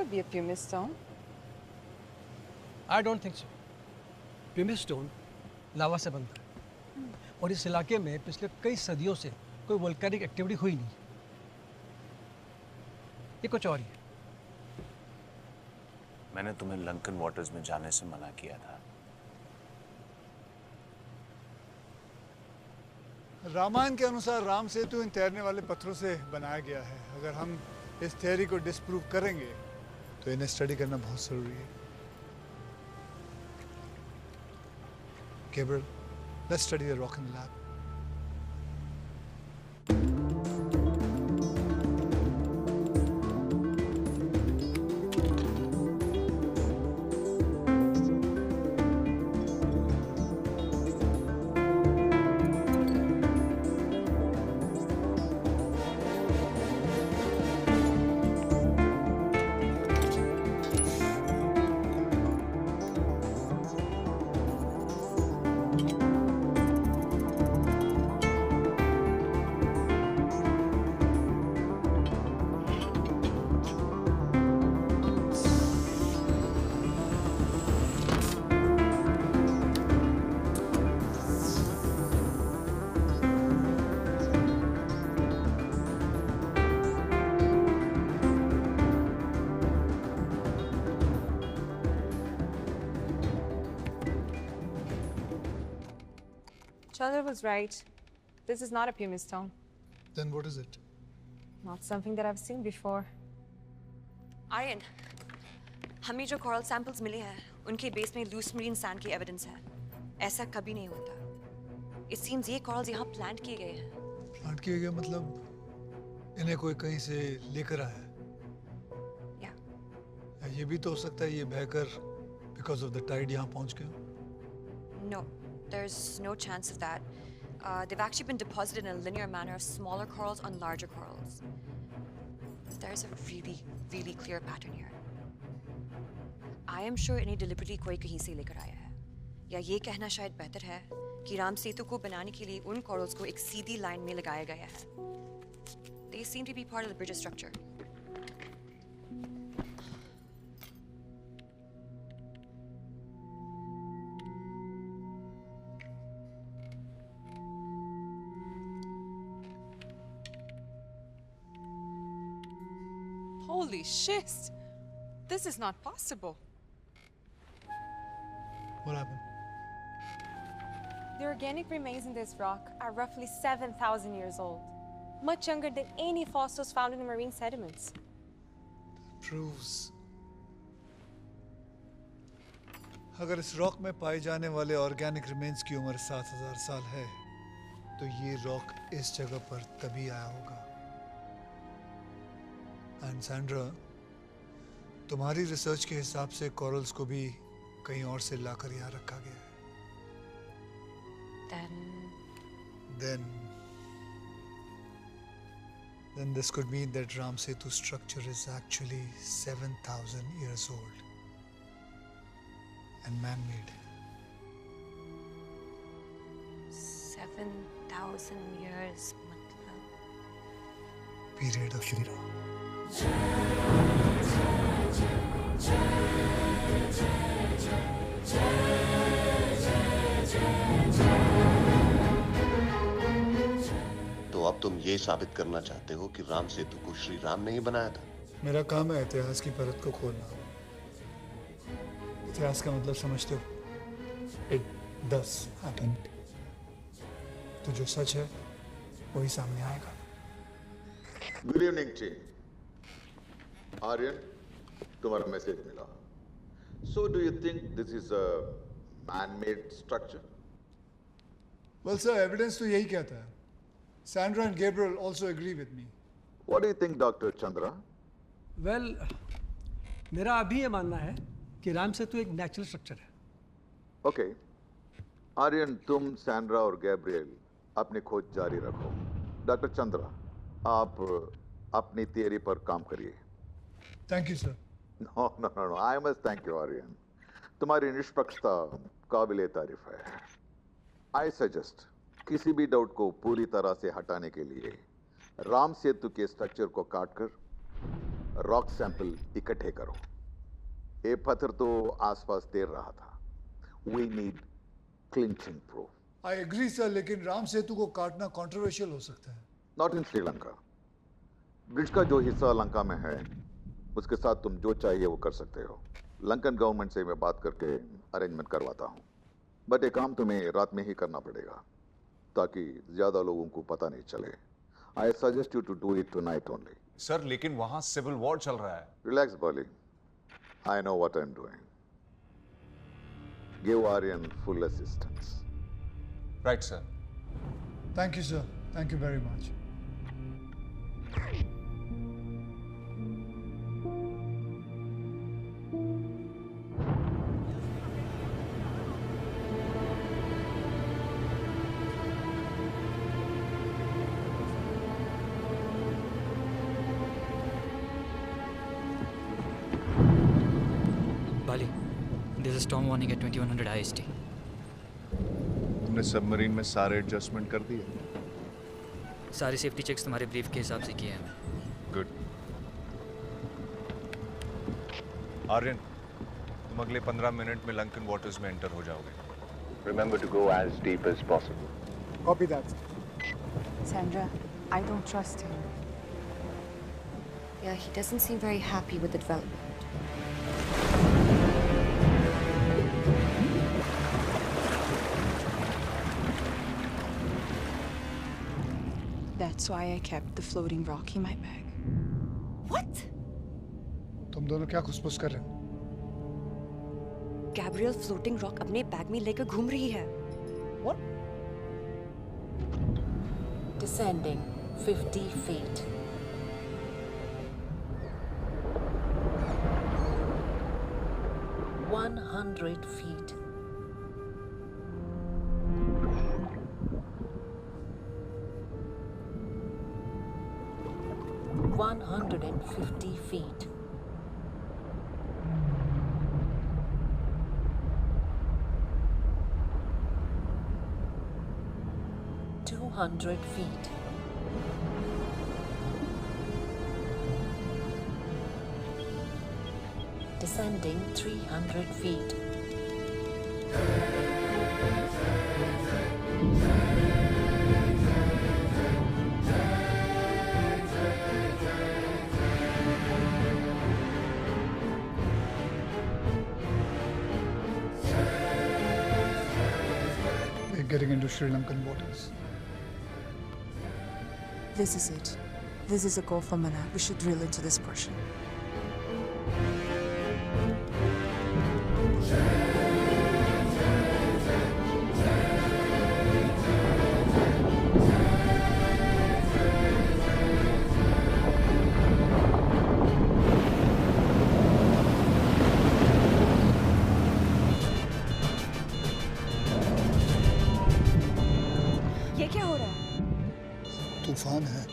Be a pumice stone? I don't think so. pumice stone लावा से बनता है और इस इलाके में पिछले कई सदियों से कोई वोल्केनिक एक्टिविटी हुई नहीं। ये कुछ और ही है। मैंने तुम्हें लंकन वाटर्स में जाने से मना किया था। रामायण के अनुसार राम सेतु इन तैरने वाले पत्थरों से बनाया गया है। अगर हम इस थ्योरी को डिस्प्रूव करेंगे तो इन्हें स्टडी करना बहुत जरूरी है। Gabriel, let's study the rock in the lab. Chandra was right. This is not a pumice stone. Then what is it? Not something that I've seen before. Aryan, हमें जो coral samples मिले हैं, उनके बेस में loose marine sand की evidence है। ऐसा कभी नहीं होता। It seems ये corals यहाँ plant किए गए हैं। Plant किए गए मतलब इन्हें कोई कहीं से लेकर आया है। या ये भी तो हो सकता है ये बहकर because of the tide यहाँ पहुँच गया। No, there's no chance of that. They've actually been deposited in a linear manner of smaller corals on larger corals. There's a really, really clear pattern here. I am sure इन्हें deliberately कोई कहीं से लेकर आया है, या ये कहना शायद बेहतर है कि राम सेतु को बनाने के लिए उन कॉरल्स को एक सीधी लाइन में लगाया गया है। They seem to be part of the bridge structure. Holy shit! This is not possible. What happened? The organic remains in this rock are roughly 7,000 years old, much younger than any fossils found in the marine sediments. Proves. अगर इस रॉक में पाए जाने वाले ऑर्गेनिक रिमेन्स की उम्र 7,000 साल है, तो ये रॉक इस जगह पर तभी आया होगा। एंड सैंड्रा, तुम्हारी रिसर्च के हिसाब से कोरल्स को भी कहीं और से लाकर यहाँ रखा गया है। Then this could mean that Ram Setu structure is actually 7,000 years old and man-made. 7,000 years, मतलब? Period of Shri Ram. तो अब तुम ये साबित करना चाहते हो कि राम सेतु को श्री राम ने ही बनाया था? मेरा काम है इतिहास की परत को खोलना। इतिहास का मतलब समझते हो? It does happen. तो जो सच है वही सामने आएगा। Good evening team. आर्यन, तुम्हारा मैसेज मिला। So do you think this is a man-made structure? Well, sir, evidence तो यही कहता है। Sandra and Gabriel also agree with me. What do you think, Dr. Chandra? Well, मेरा अभी ये मानना है कि राम सेतु एक नेचुरल स्ट्रक्चर है। Okay. आर्यन, तुम सैंड्रा और गैब्रियल अपनी खोज जारी रखो। डॉक्टर चंद्रा, आप अपनी थियरी पर काम करिए। Thank you, sir. No. I must thank you, Aryan. तुम्हारी निष्पक्षता काबिले तारीफ है। I suggest किसी भी डाउट को पूरी तरह से हटाने के लिए राम सेतु के स्ट्रक्चर को काटकर रॉक सैंपल इकट्ठे करो। ये पत्थर तो आसपास तैर रहा था। We need clinching proof. I agree, sir, लेकिन राम सेतु को काटना controversial हो सकता है। Not in Sri Lanka. Bridge का जो हिस्सा लंका में है, उसके साथ तुम जो चाहिए वो कर सकते हो। लंकन गवर्नमेंट से मैं बात करके अरेंजमेंट करवाता हूँ। बट ये काम तुम्हें रात में ही करना पड़ेगा ताकि ज्यादा लोगों को पता नहीं चले। I suggest you to do it tonight only. Sir, लेकिन वहां सिविल वॉर चल रहा है। Relax Bolly, I know what I am doing. Give Aryan full assistance. Right sir. Thank you, sir. Thank you very much. Bali, there's a storm warning at 2100 IST. तुमने सबमरीन में सारे एडजस्टमेंट कर दिए? सारे सेफ्टी चेक्स तुम्हारे ब्रीफ के हिसाब से किए हैं। गुड। आर्यन, तुम अगले 15 मिनट में लंकन वाटर्स में एंटर हो जाओगे। Remember to go as deep as possible. Copy that. Sandra, I don't trust him. Yeah, he doesn't seem very happy with the development. That's why I kept the floating rock in my bag. What? तुम दोनों क्या खुसफुस कर रहे हो? गैब्रियल फ्लोटिंग रॉक अपने बैग में लेकर घूम रही है। What? Descending 50 feet. $100 feet. $150 feet. 200 feet. Descending 300 feet. We're getting into Sri Lankan waters. This is it. This is a call for Mana. We should drill into this portion. ये क्या हो रहा है? तूफान है.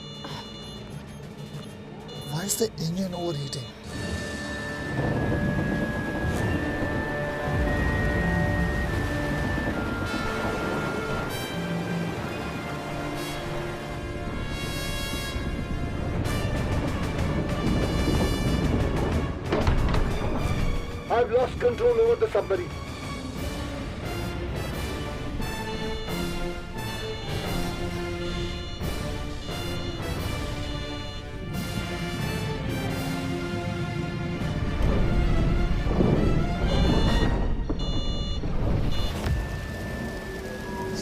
Why is the engine overheating? I've lost control over the submarine.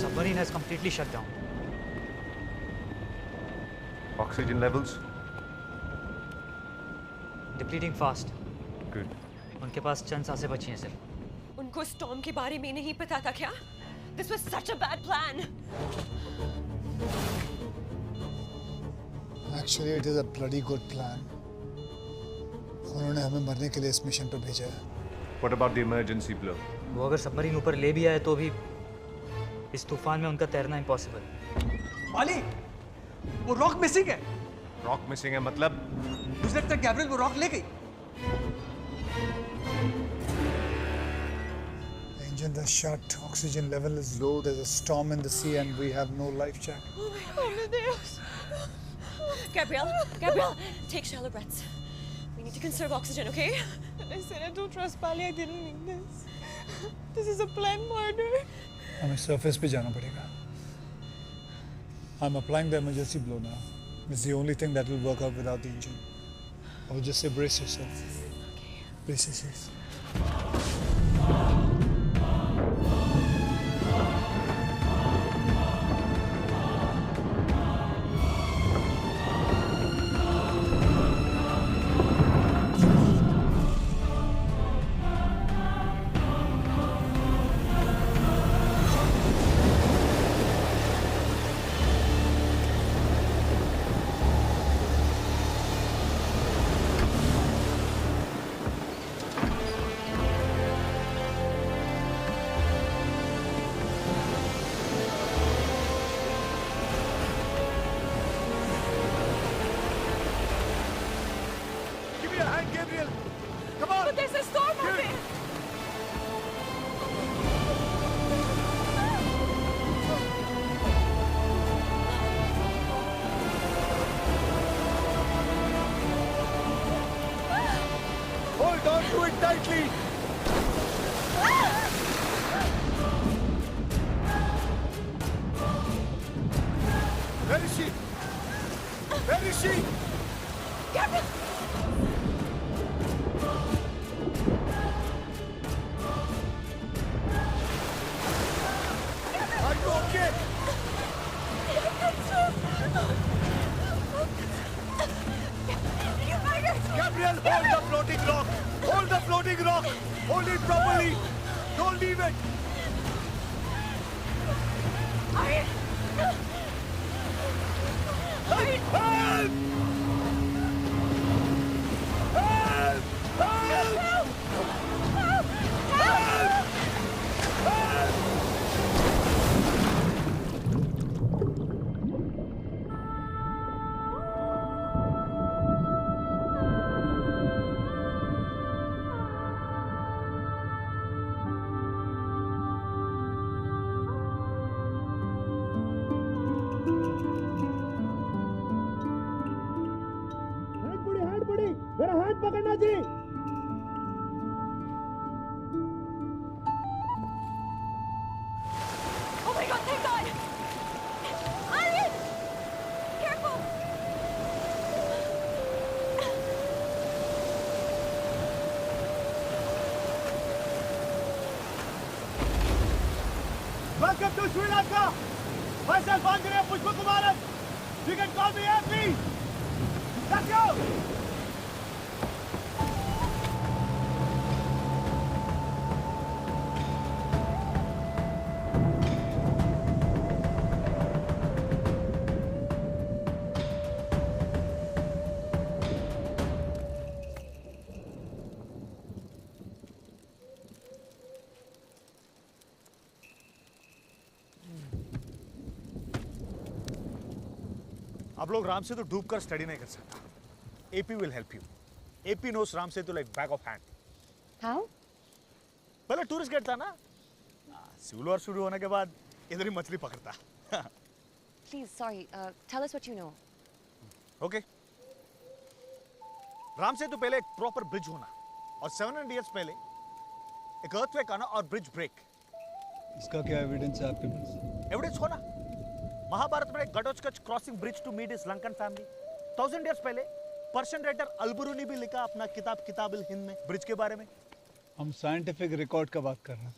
Submarine has completely shut down. Oxygen levels? Depleting fast. Good. उनके पास चंद सांसें बची हैं सिर्फ. उनको स्टॉर्म के बारे में नहीं पता था क्या? This was such a bad plan. Actually, it is a bloody good plan. उन्होंने हमें मरने के लिए इस मिशन पर भेजा है. What about the emergency blow? वो अगर सबमरीन ऊपर ले भी आए तो भी इस तूफान में उनका तैरना इम्पॉसिबल. माली, वो रॉक मिसिंग है. रॉक मिसिंग है मतलब? मुझे लगता है गैब्रियल वो रॉक ले गई. Engines are shut. Oxygen level is low. There's a storm in the sea, and we have no life jacket. Oh my Deus. Gabrielle, take shallow breaths. We need to conserve oxygen, okay? I said I don't trust Pali. I didn't mean this. This is a planned murder. हमें surface पे जाना पड़ेगा. I'm applying the emergency blow now. It's the only thing that will work out without the engine. I will just say brace yourself. Okay. Brace yourself. But there's a storm out there. Hold on to it tightly. Where is she? Where is she? Gabriel! Are you okay? Gabriel, hold the floating rock! Hold the floating rock! Hold it properly! Don't leave it! Help! करना जी। Oh my God, thank God! Aryan! Careful! Welcome to Sri Lanka. Myself Andrea Pushpakumaran. You can call me MP. Let's go. आप लोग राम सेतु डूब कर स्टडी नहीं कर सकता। AP will help you. AP knows Ram Setu like back of hand. How? पहले टूरिस्ट गाइड था ना, सिविल वॉर शुरू होने के बाद इधर ही मछली पकड़ता। Please, sorry. Tell us what you know. Okay. Ram Setu पहले एक प्रॉपर ब्रिज होना और 700 इयर्स पहले एक अर्थक्वेक आना और ब्रिज ब्रेक। इसका क्या एविडेंस है आपके पास? एविडेंस होना महाभारत में Ghatotkach crossing bridge to meet his Lankan family. 1000 years पहले पर्शियन राइटर अलबुरू ने भी लिखा अपना किताब हिंद में ब्रिज के बारे में। हम साइंटिफिक रिकॉर्ड का बात कर रहे हैं।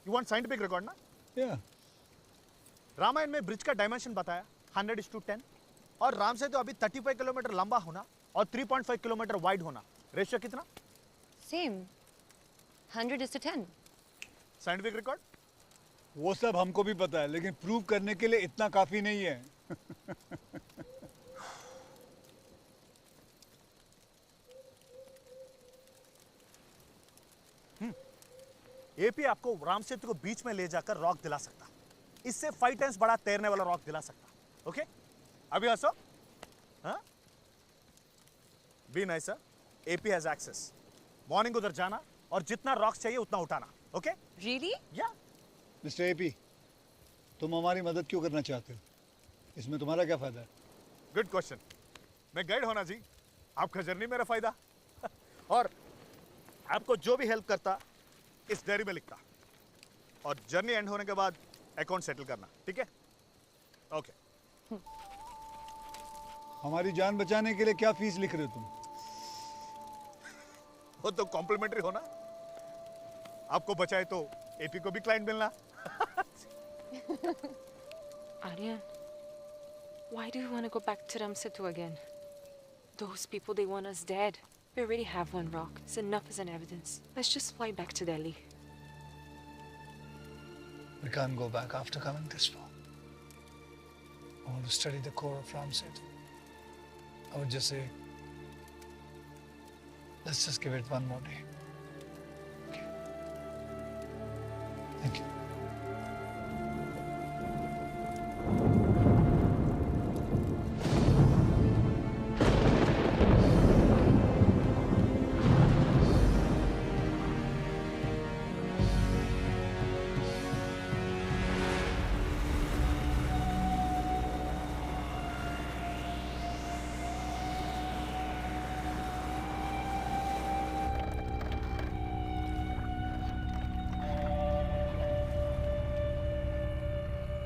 यू वांट साइंटिफिक रिकॉर्ड ना? या रामायण में ब्रिज का डायमेंशन बताया 100:10 और राम सेतु अभी 35 किलोमीटर लंबा होना और 3.5 किलोमीटर वाइड होना। रेशियो कितना? Same. 100:10. Scientific record? वो सब हमको भी पता है, लेकिन प्रूव करने के लिए इतना काफी नहीं है। एपी आपको राम सेतु को बीच में ले जाकर रॉक दिला सकता, इससे 5 टाइम्स बड़ा तैरने वाला रॉक दिला सकता। ओके, अभी हंसो। हाँ, be nice. AP has access. Morning उधर जाना और जितना रॉक्स चाहिए उतना उठाना। ओके? Really? या मिस्टर एपी, तुम हमारी मदद क्यों करना चाहते हो? इसमें तुम्हारा क्या फायदा है? Good question. मैं गाइड होना जी, आपका जर्नी मेरा फायदा। और आपको जो भी हेल्प करता इस डायरी में लिखता और जर्नी एंड होने के बाद अकाउंट सेटल करना। ठीक है? ओके। हमारी जान बचाने के लिए क्या फीस लिख रहे हो तुम? वो तो कॉम्प्लीमेंट्री होना। आपको बचाए तो एपी को भी क्लाइंट मिलना। Aryan, why do you want to go back to Ram Setu again? Those people, they want us dead. We already have one rock. It's enough as an evidence. Let's just fly back to Delhi. We can't go back after coming this far. I want to study the core of Ram Setu. I would just say, let's just give it one more day. Okay. Thank you.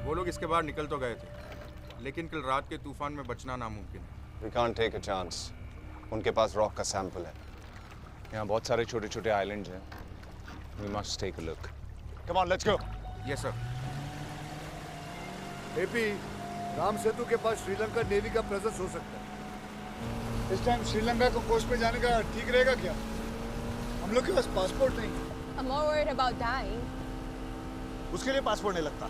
वो लोग इसके बाहर निकल तो गए थे, लेकिन कल रात के तूफान में बचना नामुमकिन है। We can't take a chance. उनके पास रॉक का सैंपल है। यहाँ बहुत सारे छोटे-छोटे आइलैंड्स हैं। We must take a look. Come on, let's go. Yes, sir. AP, Ram Setu के पास श्रीलंका नेवी का प्रेजेंस हो सकता है। इस टाइम श्रीलंका को कोस्ट पे जाने का ठीक रहेगा क्या? हम लोग के पास पासपोर्ट नहीं। I'm more worried about dying. उसके लिए पासपोर्ट नहीं लगता।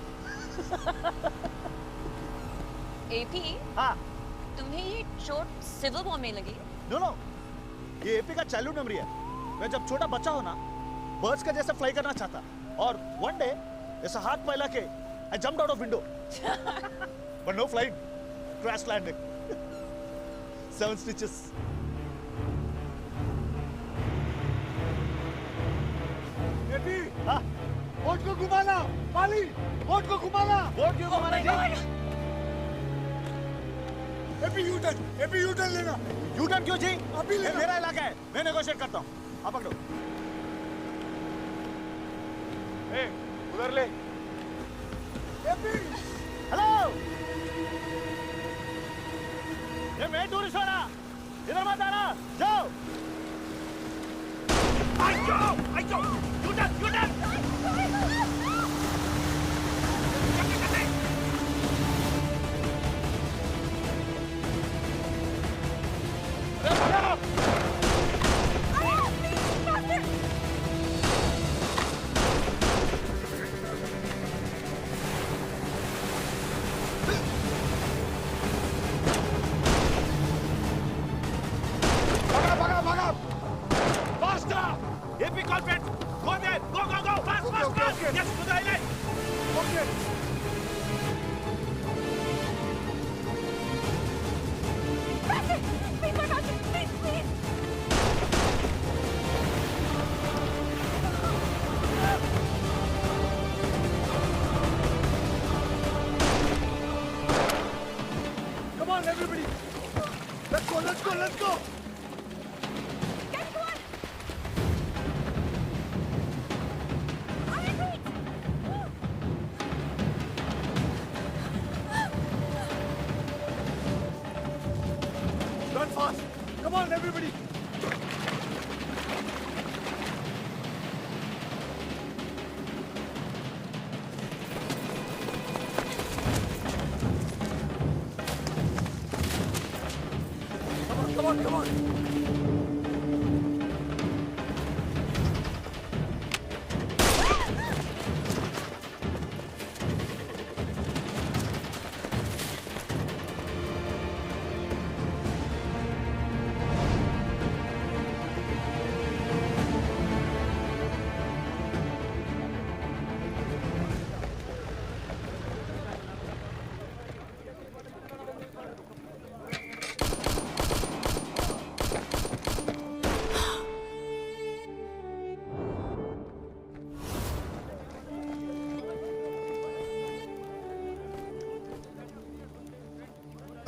AP? हाँ। तुम्हें ये चोट सिविल वॉर में लगी? नो नो, ये एपी का चाइल्डहुड मेमोरी है। मैं जब छोटा बच्चा हो ना, बर्ड्स का जैसे फ्लाई करना चाहता और वन डे ऐसा हाथ फैला के I jumped out of window. But no flight. Crash landing. 7 stitches. AP, हाँ, बोट को घुमाना, पाली, बोट को घुमाना। बोट क्यों घुमाना जी? एपी यूटर्न लेना। यूटर्न क्यों जी? अभी ये लेना। मेरा इलाका है, मैं नेगोशिएट करता हूँ। आप पकड़ो। उधर ले। हेलो, ये मैं टूरिस्ट हो रहा, इधर मत आना, जाओ। आई जाओ, U turn. AP culprit! Go there! Go! Fast! Yes, to the island! Okay. Please. Come on, everybody. Let's go. Run fast. Come on, everybody. Come on.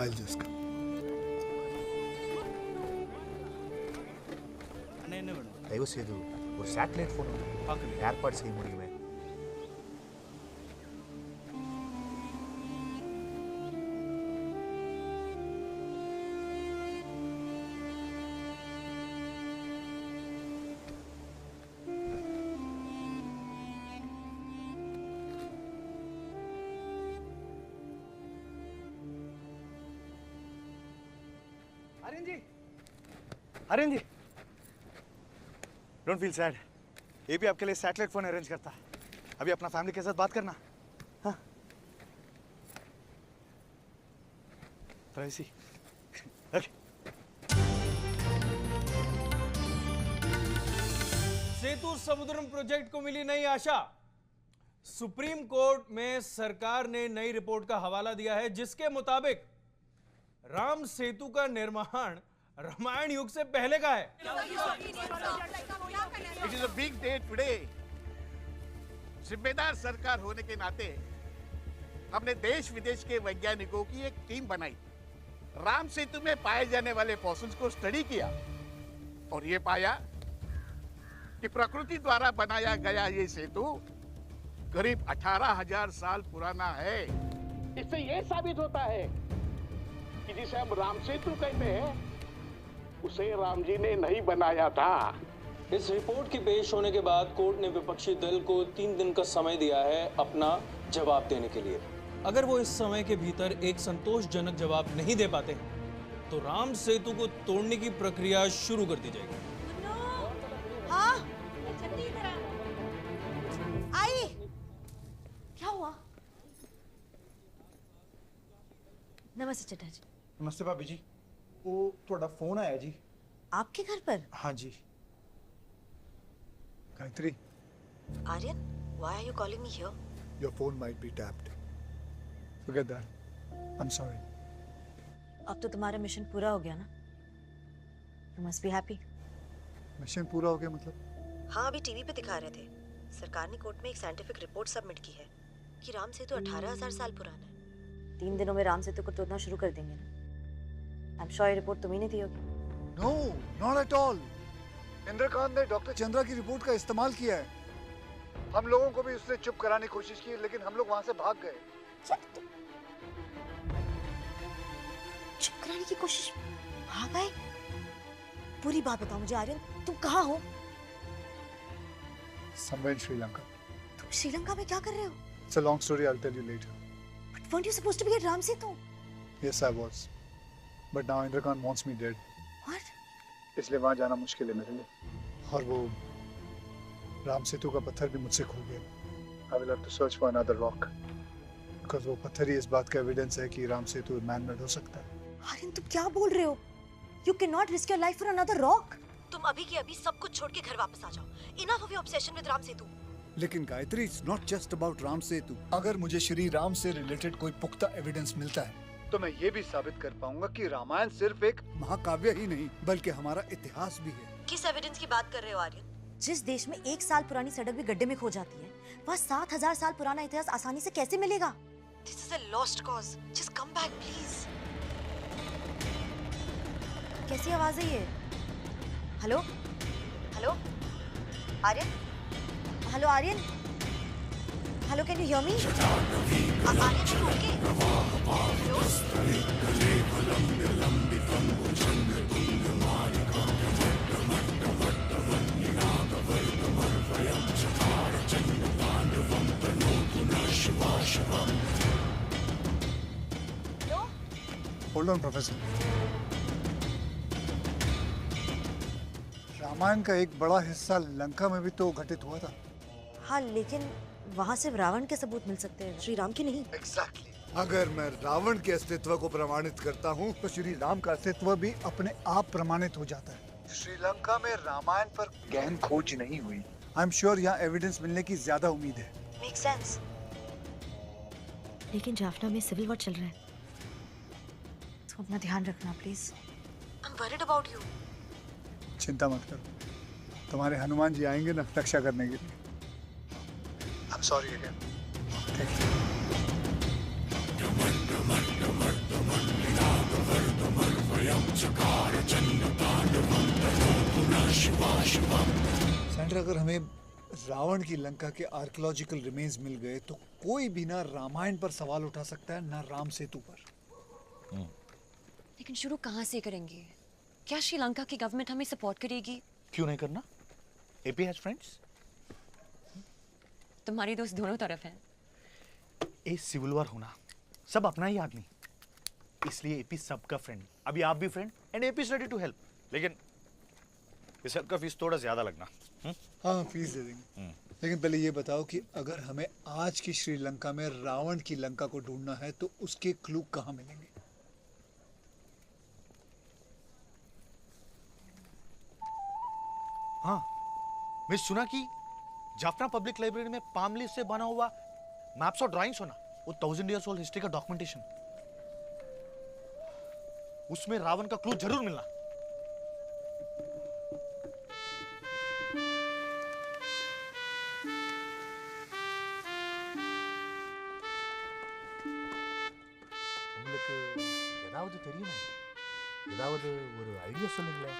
I'll just come. தயவு செய்து ஒரு சேட்டலைட் ஃபோன் ஏற்பாடு செய்ய முடியுமே? आर्यन जी, डोंट फील सैड। एपी आपके लिए सैटेलाइट फोन अरेंज करता। अभी अपना फैमिली के साथ बात करना। हाँ, प्राइवेसी। ओके। सेतु समुद्रम प्रोजेक्ट को मिली नई आशा। सुप्रीम कोर्ट में सरकार ने नई रिपोर्ट का हवाला दिया है, जिसके मुताबिक राम सेतु का निर्माण रामायण युग से पहले का है। It is a big day today. जिम्मेदार सरकार होने के नाते हमने देश विदेश के वैज्ञानिकों की एक टीम बनाई। राम सेतु में पाए जाने वाले फॉसिल्स को स्टडी किया और ये पाया कि प्रकृति द्वारा बनाया गया ये सेतु करीब 18,000 साल पुराना है। इससे ये साबित होता है कि जिसे हम राम सेतु कहते हैं उसे राम जी ने नहीं बनाया था। इस रिपोर्ट के पेश होने के बाद कोर्ट ने विपक्षी दल को 3 दिन का समय दिया है अपना जवाब देने के लिए। अगर वो इस समय के भीतर एक संतोषजनक जवाब नहीं दे पाते तो राम सेतु को तोड़ने की प्रक्रिया शुरू कर दी जाएगी। हाँ? आई, क्या हुआ? नमस्ते चटा जी। नमस्ते भाभी जी। वो थोड़ा फोन आया जी। आपके घर पर? हाँ जी। Gayatri, Aryan, why are you calling me here? your phone might be tapped. Forget that. I'm sorry. अब तो तुम्हारा मिशन पूरा हो गया ना? You must be happy. Mission पूरा हो गया मतलब? हाँ, अभी टीवी पे दिखा रहे थे। सरकार ने कोर्ट में एक साइंटिफिक रिपोर्ट सबमिट की है कि राम सेतु 18,000 साल पुराना है। 3 दिनों में राम सेतु को तोड़ना शुरू कर देंगे ना? आई एम श्योर ये रिपोर्ट तुम्ही ने दी होगी। No, not at all. Indrakant ने डॉक्टर चंद्रा की रिपोर्ट का इस्तेमाल किया है। हम लोगों को भी उसने चुप कराने की कोशिश की, लेकिन हम लोग वहां से भाग गए। चुप कराने की कोशिश? भाग गए? पूरी बात बताओ मुझे आर्यन, तुम कहाँ हो? Somewhere in Sri Lanka. तुम श्रीलंका में क्या कर रहे हो? It's a long story. I'll tell you later. But weren't you supposed to be at Ram Setu? Yes, I was. But now Indrakant wants me dead. What? इसलिए वहां जाना मुश्किल है मेरे लिए। और वो राम सेतु का पत्थर भी मुझसे खो गया। I will have to search for another rock. Because वो पत्थर ही इस बात का एविडेंस है कि राम सेतु मैन-मेड हो सकता है। आर्यन तुम क्या बोल रहे हो? You cannot risk your life for another rock. तुम अभी के अभी सब कुछ छोड़ के घर वापस आ जाओ। Enough of your obsession with Ram Setu. लेकिन Gayatri, it's not just about Ram Setu. अगर मुझे श्री राम से रिलेटेड कोई पुख्ता एविडेंस मिलता है, तो मैं ये भी साबित कर पाऊंगा कि रामायण सिर्फ एक महाकाव्य ही नहीं, बल्कि हमारा इतिहास भी है। किस एविडेंस की बात कर रहे हो आर्यन? जिस देश में 1 साल पुरानी सड़क भी गड्ढे में खो जाती है, वहाँ 7000 साल पुराना इतिहास आसानी से कैसे मिलेगा? This is a lost cause. Just come back, please. कैसी आवाज है ये? Hello? Hello? Aryan? Hello Aryan? Hello, can you hear me? Aryan, okay? Hold on, professor. Ramayan का एक बड़ा हिस्सा लंका में भी तो घटित हुआ था। हाँ, लेकिन वहाँ सिर्फ रावण के सबूत मिल सकते हैं, श्री राम के नहीं। Exactly. अगर मैं रावण के अस्तित्व को प्रमाणित करता हूँ, तो श्री राम का अस्तित्व भी अपने आप प्रमाणित हो जाता है। श्रीलंका में रामायण पर गहन खोज नहीं हुई। आई एम श्योर यहाँ एविडेंस मिलने की ज्यादा उम्मीद है। Makes sense. लेकिन जाफना में सिविल वॉर चल रहा है। तुम अपना ध्यान रखना please. I'm worried about you. चिंता मत करो, तुम्हारे हनुमान जी आएंगे ना रक्षा करने के लिए। I'm sorry again. Thank you. Centre, अगर हमें रावण की लंका के आर्कियोलॉजिकल रिमेन्स मिल गए, तो कोई भी ना रामायण पर सवाल उठा सकता है, ना राम सेतु पर। लेकिन शुरू कहाँ से करेंगे? क्या श्रीलंका की गवर्नमेंट हमें सपोर्ट करेगी? क्यों नहीं करना? AP has friends. तुम्हारी दोस्त दोनों तरफ है। ए सिविल वॉर होना, सब अपना ही आदमी, इसलिए एपी सबका फ्रेंड। अभी आप भी friend and AP is ready to help. लेकिन इस हेल्प का फीस थोड़ा ज्यादा लगना। हाँ, फीस दे देंगे। लेकिन पहले ये बताओ कि अगर हमें आज की श्रीलंका में रावण की लंका को ढूंढना है, तो उसके क्लू कहाँ मिलेंगे? हाँ, मैं सुना कि जाफना पब्लिक लाइब्रेरी में पाम लीफ से बना हुआ मैप्स और ड्राइंग्स होना, वो 1000 years old हिस्ट्री का डॉक्यूमेंटेशन, उसमें रावण का क्लू जरूर मिलना। உங்களுக்கு ஏதாவது தெரியுமா? ஏதாவது ஒரு ஐடியா சொல்லுங்களேன்।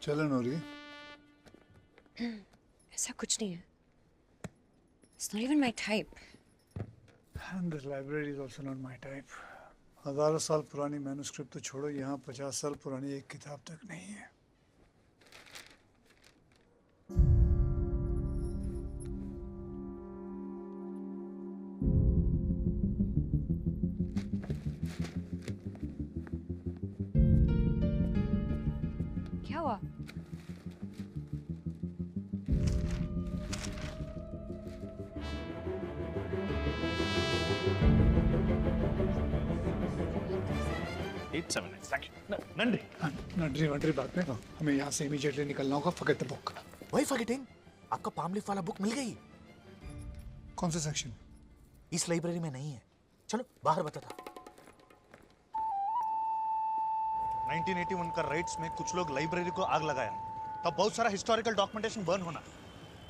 चलो नूरी। ऐसा कुछ नहीं है। It's not even my type. And this library is also not my type. हजारों साल पुरानी मैन्युस्क्रिप्ट तो छोड़ो, यहाँ 50 साल पुरानी एक किताब तक नहीं है। क्या हुआ? नंट्री वंट्री बात में हमें यहाँ से इमीडिएटली निकलना होगा। Forget the book. वही फॉरगेटिंग, आपका पाम लीफ वाला बुक मिल गई। कौन सा सेक्शन? इस लाइब्रेरी में नहीं है। चलो बाहर बता था। 1981 का राइट्स में कुछ लोग लाइब्रेरी को आग लगाया, तब बहुत सारा हिस्टोरिकल डॉक्यूमेंटेशन बर्न होना,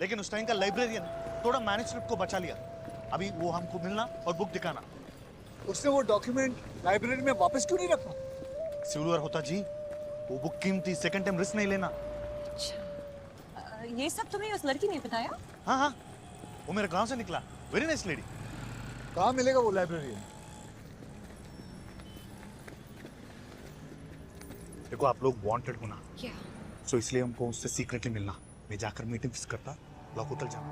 लेकिन उस टाइम का लाइब्रेरियन थोड़ा मैन्युस्क्रिप्ट को बचा लिया। अभी वो हमको मिलना और बुक दिखाना। उसने वो डॉक्यूमेंट लाइब्रेरी में वापस क्यों नहीं रखा? सिल्वर होता जी, वो बुक कीमती, सेकंड टाइम रिस्क नहीं लेना। ये सब तुम्हें उस लड़की ने बताया? हाँ हाँ, वो मेरे गांव से निकला, वेरी नाइस लेडी। कहाँ मिलेगा वो लाइब्रेरी? देखो आप लोग वांटेड हो ना, क्या? सो इसलिए हमको उससे सीक्रेटली मिलना। मैं जाकर मीटिंग फिक्स करता, लॉक होटल जाना।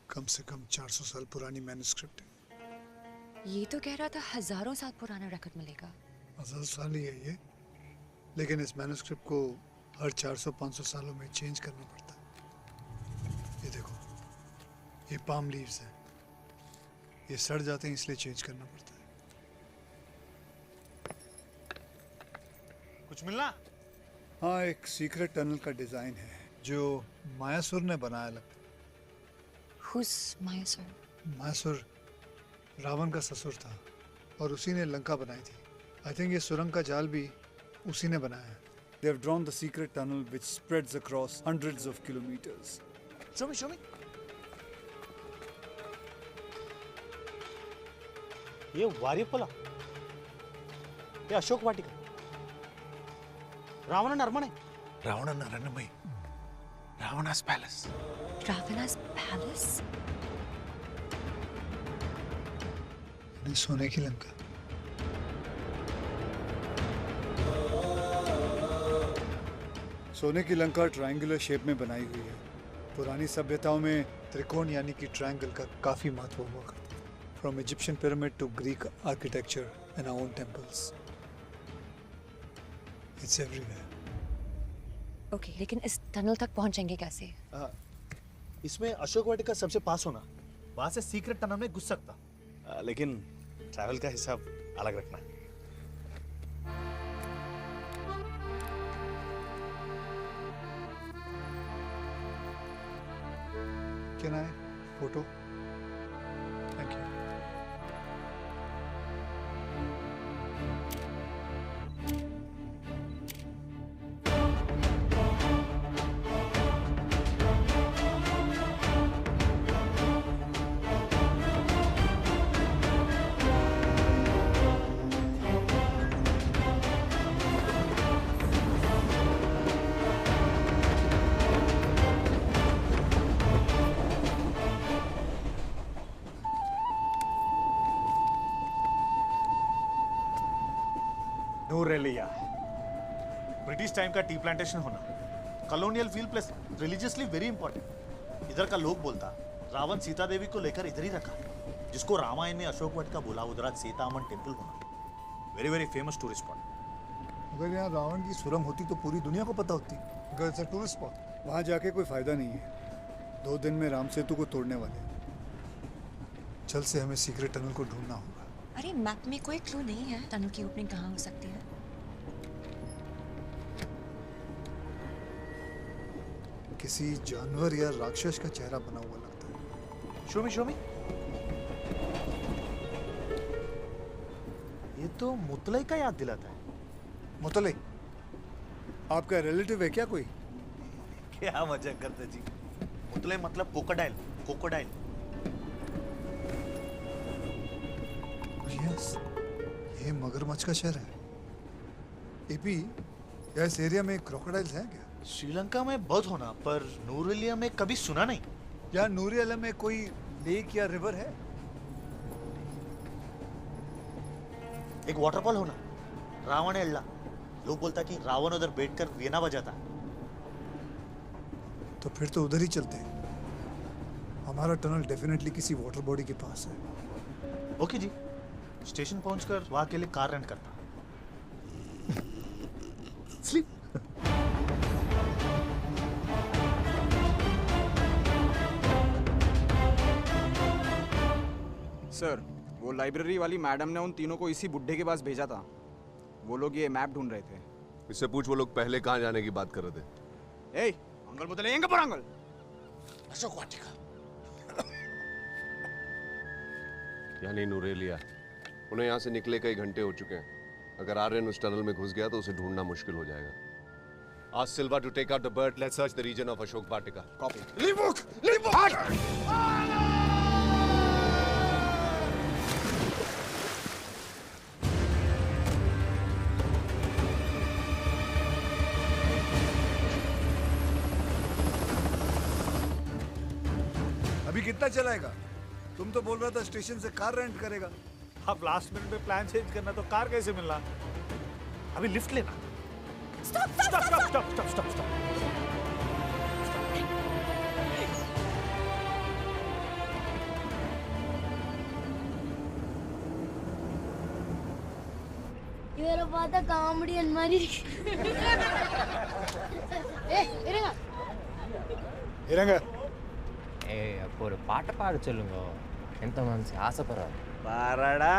कम से कम 400 साल पुरानी मैन्युस्क्रिप्ट है। ये तो कह रहा था हजारों साल पुराना रिकॉर्ड मिलेगा। 1000 साल ही है ये, लेकिन इस मैन्युस्क्रिप्ट को हर 400-500 सालों में चेंज करना पड़ता है। ये देखो, ये पाम लीव्स हैं, ये सड़ जाते हैं इसलिए चेंज करना पड़ता है। कुछ मिलना? हाँ, एक सीक्रेट टनल का डिजाइन है जो मायासुर ने बनाया लगता है। Who's Mayasur? मायासुर रावण का ससुर था और उसी ने लंका बनाई थी। आई थिंक ये सुरंग का जाल भी उसी ने बनाया है। They have drawn the secret tunnel which spreads across hundreds of kilometers. Show me, show me. ये वारियपला, ये अशोक वाटिका, रावण अरमने, Ravan अरण्यमय, Ravana's palace. Ravana's palace? यानी सोने की लंका। सोने की लंका ट्रायंगुलर शेप में बनाई हुई है। पुरानी सभ्यताओं में त्रिकोण यानी कि ट्रायंगल का काफी महत्व हुआ करता था। From Egyptian pyramid to Greek architecture and our own temples, it's everywhere. Okay, लेकिन इस टनल तक पहुंचेंगे कैसे? इसमें अशोक वाटिका सबसे पास होना, वहां से सीक्रेट टनल में घुस सकता। लेकिन ट्रैवल का हिसाब अलग रखना है। Can I photo? Thank you. Nuwara Eliya, British time का टी प्लांटेशन होना, colonial feel plus religiously very important. इधर का लोग बोलता रावण सीता देवी को लेकर इधर ही रखा, जिसको रामायण में अशोक वाटिका बोला। उधर आज सीतामन टेम्पल होना, very very famous tourist spot. अगर यहाँ रावण की सुरंग होती तो पूरी दुनिया को पता होती। अगर इट्स अ टूरिस्ट स्पॉट, वहाँ जाके कोई फायदा नहीं है। 2 दिन में राम सेतु को तोड़ने वाले। जल्द से हमें सीक्रेट टनल को ढूंढना होगा। अरे मैप में कोई क्लू नहीं है टनल की ओपनिंग कहाँ हो सकती है। किसी जानवर या राक्षस का चेहरा बना हुआ लगता है। शो मी। ये तो मुतलई का याद दिलाता है। मुतलई? आपका रिलेटिव है क्या कोई? क्या मजाक करते जी। मुतलई मतलब कोकोडाइल, कोकोडाइल। यस, ये मगरमच्छ का शहर है। एपी, क्या इस एरिया में क्रोकोडाइल्स हैं क्या? श्रीलंका में बहुत होना, पर नूरेलिया में कभी सुना नहीं। या नूरेलिया में कोई लेक या रिवर है? एक वाटरफॉल होना, रावण एल्ला। लोग बोलता कि रावण उधर बैठकर वीणा बजाता। तो फिर तो उधर ही चलते हैं। हमारा टनल डेफिनेटली किसी वाटर बॉडी के पास है। ओके जी, स्टेशन पहुंचकर वहां के लिए कार रेंट करता। स्लीप। सर, वो लाइब्रेरी वाली मैडम ने उन तीनों को इसी बुड्ढे के पास भेजा था। वो लोग ये मैप ढूंढ रहे थे। इससे पूछ वो लोग पहले कहाँ जाने की बात कर रहे थे। ए, अंकल बोले एंगे पर अंकल। अशोक वाटिका। यानी नूरेलिया। उन्हें यहाँ से निकले कई घंटे हो चुके हैं। अगर आर्यन उस टनल में घुस गया तो उसे ढूंढना मुश्किल हो जाएगा। Ask Silva to take out the bird. Let's search the region of Ashok Vatika. Copy. Leave book! Leave book! अभी कितना चलाएगा? तुम तो बोल रहा था स्टेशन से कार रेंट करेगा। अब लास्ट मिनट में प्लान चेंज करना तो कार कैसे मिलना? अभी लिफ्ट लेना। स्टॉप। இவரை பார்த்தா காமெடியன் மாதிரி இருங்க. ஏய் அப்போ ஒரு பாட்டை பாட சொல்லுங்க. எந்த மனசு ஆசைப்படுறாரு பாராடா.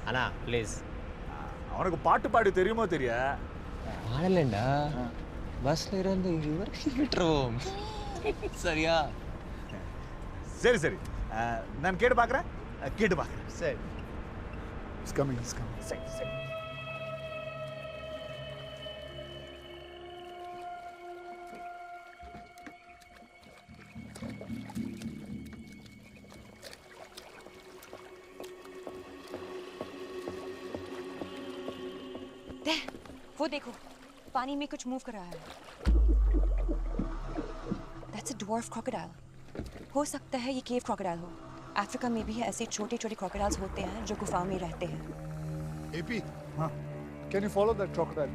அண்ணா ப்ளீஸ். அவனுக்கு பாட்டு பாடி தெரியுமோ தெரியா? பாடலண்டா. பஸ்ல இருந்து இவருக்கு விட்டுருவோம். சரியா? சரி. நான் கேட்டு பார்க்குறேன். சரி. It's coming. சரி. वो देखो पानी में कुछ मूव कर रहा है। That's a dwarf crocodile. हो सकता है ये केव क्रोकोडाइल हो। अफ्रीका में भी ऐसे छोटे क्रोकोडाइल्स होते हैं जो गुफाओं में रहते हैं। AP, हाँ, can you follow that crocodile?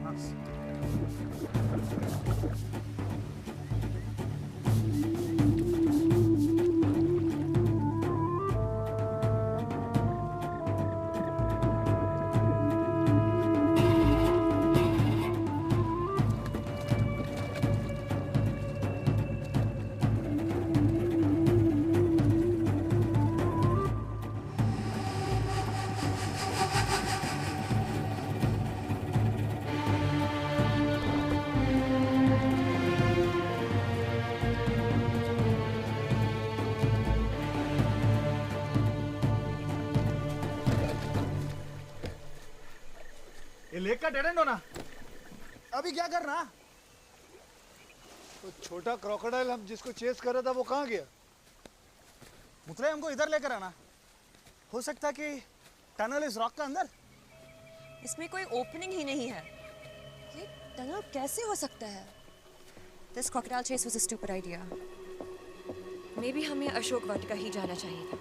ये लेक का डेड एंड होना। अभी क्या करना? तो छोटा क्रोकोडाइल हम जिसको चेस कर रहा था वो कहाँ गया? मुतले हमको इधर लेकर आना। हो सकता कि टनल इस रॉक का अंदर। इसमें कोई ओपनिंग ही नहीं है। ये टनल कैसे हो सकता है? This crocodile chase was a stupid idea. Maybe हमें अशोक वाटिका ही जाना चाहिए था।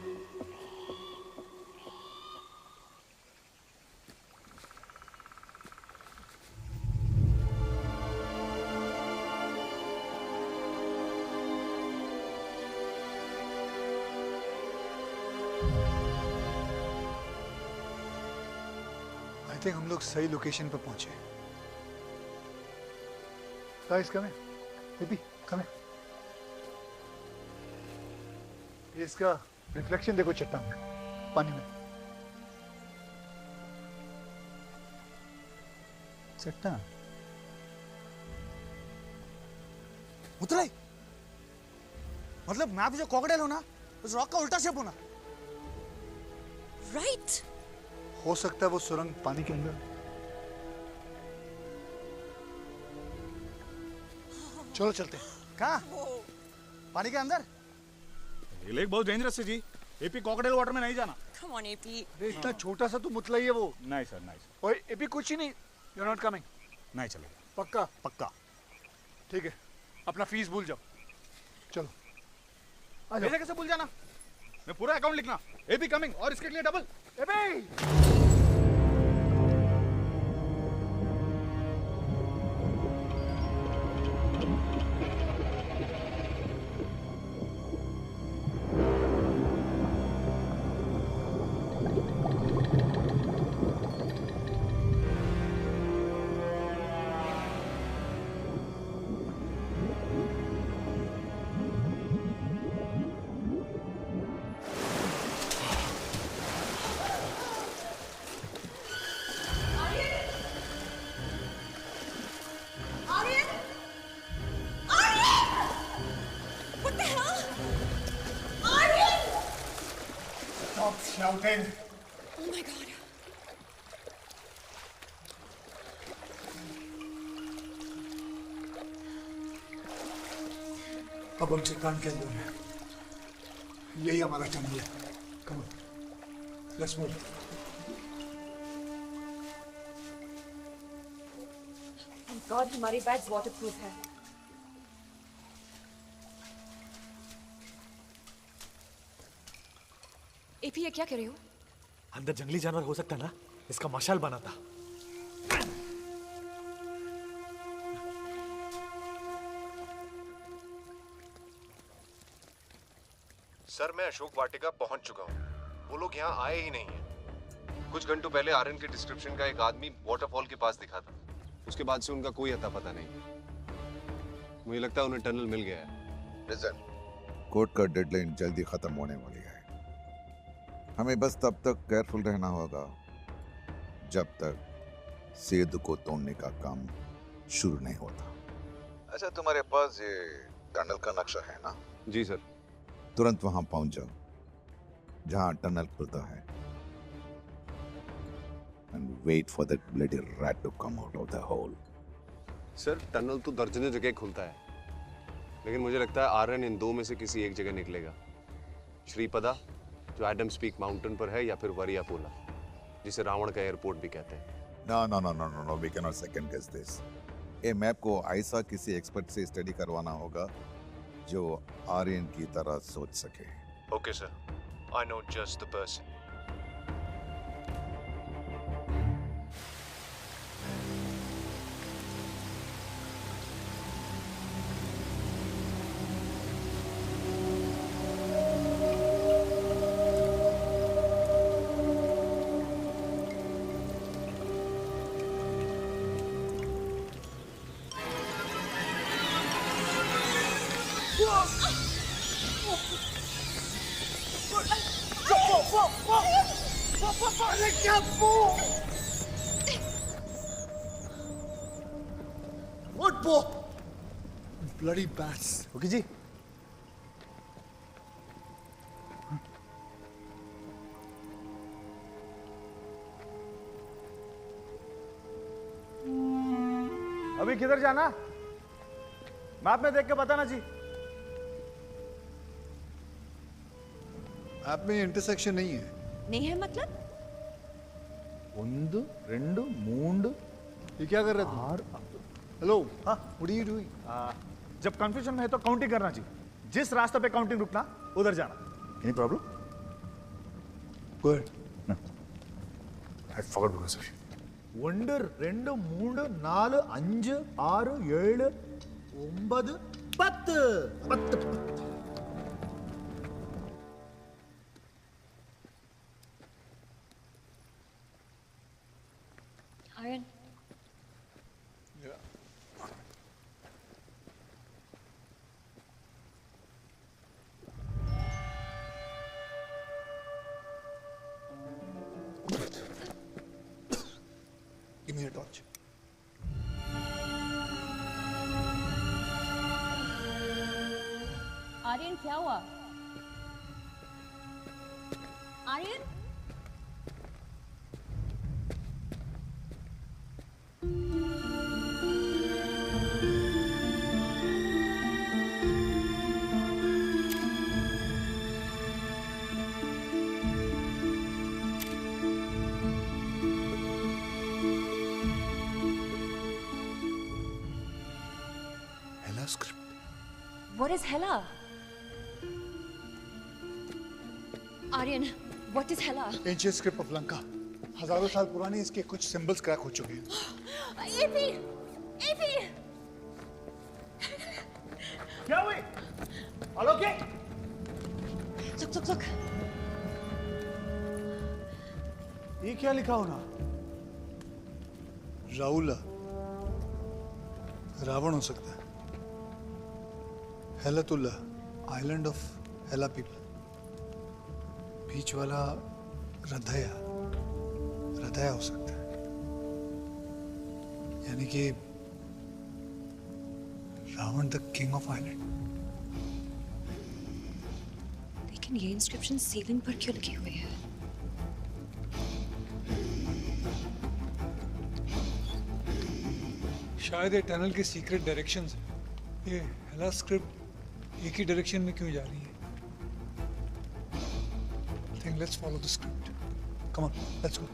I think हम लोग सही लोकेशन पे पहुंचे। Guys, come here. Baby, come here. ये इसका रिफ्लेक्शन देखो चट्टान में, पानी में। चट्टान। मुतले, मतलब मैं भी जो क्रोकोडाइल हो ना, उस रॉक का उल्टा शेप होना। Right. हो सकता है वो सुरंग पानी के अंदर। चलो चलते हैं। कहाँ? पानी के अंदर? ये लेक बहुत डेंजरस है जी। एपी क्रोकोडाइल वाटर में नहीं जाना। Come on, AP. अरे इतना छोटा सा तो मुतला ही है वो। नहीं सर। ओए एपी कुछ ही नहीं। You're not coming. नहीं चलेगा। पक्का। ठीक है। अपना फीस भूल जाओ। चलो। पैसे कैसे भूल जाना? मैं पूरा अकाउंट लिखना। एपी कमिंग और इसके लिए double. AP! Stop shouting. Oh my God. अब हम चट्टान के अंदर हैं। यही हमारा टनल है। Come on, let's move. God हमारी बैग्स वाटरप्रूफ है। एपी ये क्या कर रही हो? अंदर जंगली जानवर हो सकता ना, इसका मशाल बना था। सर मैं अशोक वाटिका पहुंच चुका हूँ। वो लोग यहाँ आए ही नहीं हैं। कुछ घंटों पहले आर्यन के डिस्क्रिप्शन का एक आदमी वाटरफॉल के पास दिखा था। उसके बाद से उनका कोई अता पता नहीं। मुझे लगता है उन्हें टनल मिल गया है। लिसन, कोर्ट का डेडलाइन जल्दी खत्म होने वाली है। हमें बस तब तक केयरफुल रहना होगा जब तक सेतु को तोड़ने का काम शुरू नहीं होता। अच्छा, तुम्हारे पास ये टनल का नक्शा है ना? जी सर। तुरंत वहां पहुंच जाओ जहां टनल खुलता है and wait for that bloody rat to come out of the hole. Sir tunnel तो दर्जनों जगह खुलता है, लेकिन मुझे लगता है आर्यन इन दो में से किसी एक जगह निकलेगा। श्रीपदा जो एडम्स पीक माउंटेन पर है, या फिर वरियापोला जिसे रावण का एयरपोर्ट भी कहते हैं। No, we cannot second guess this. ये मैप को ऐसा किसी एक्सपर्ट से स्टडी करवाना होगा जो आर्यन की तरह सोच सके। Okay sir, I know just the person. What for? Bloody bats. Okay जी। अभी किधर जाना? मैप में देख के बताना जी। ऐप में इंटरसेक्शन नहीं है। नहीं है मतलब? 1 2 3 ये क्या कर रहे थे? हेलो, हाँ, व्हाट आर यू डूइंग? जब कंफ्यूजन में है तो काउंटिंग करना जी। जिस रास्ते पे काउंटिंग रुकना उधर जाना। Any problem? Good. I forgot because of you. 1 2 3 4 5 6 7 9 10 Aryan, Give me a torch. Aryan क्या हुआ? Aryan? Hela script. what is Hela? Aryan, what is Hela? Ancient script of Lanka. हजारों साल पुरानी इसके कुछ सिंबल्स क्रैक हो चुके हैं। एपी! एपी! क्या हुई? आलोक के? Look. ये क्या लिखा हो ना? राउला रावण हो सकता है। हेलातुल्ला आइलैंड ऑफ हेला पीपल। बीच वाला रधया हो सकता है, यानी कि Ravan the king of island. लेकिन ये इंस्क्रिप्शन सीलिंग पर क्यों लिखे हुए हैं? शायद ये टनल की सीक्रेट डायरेक्शंस है। ये हेला स्क्रिप्ट एक ही डायरेक्शन में क्यों जा रही है? I think let's follow the script. Come on, let's go.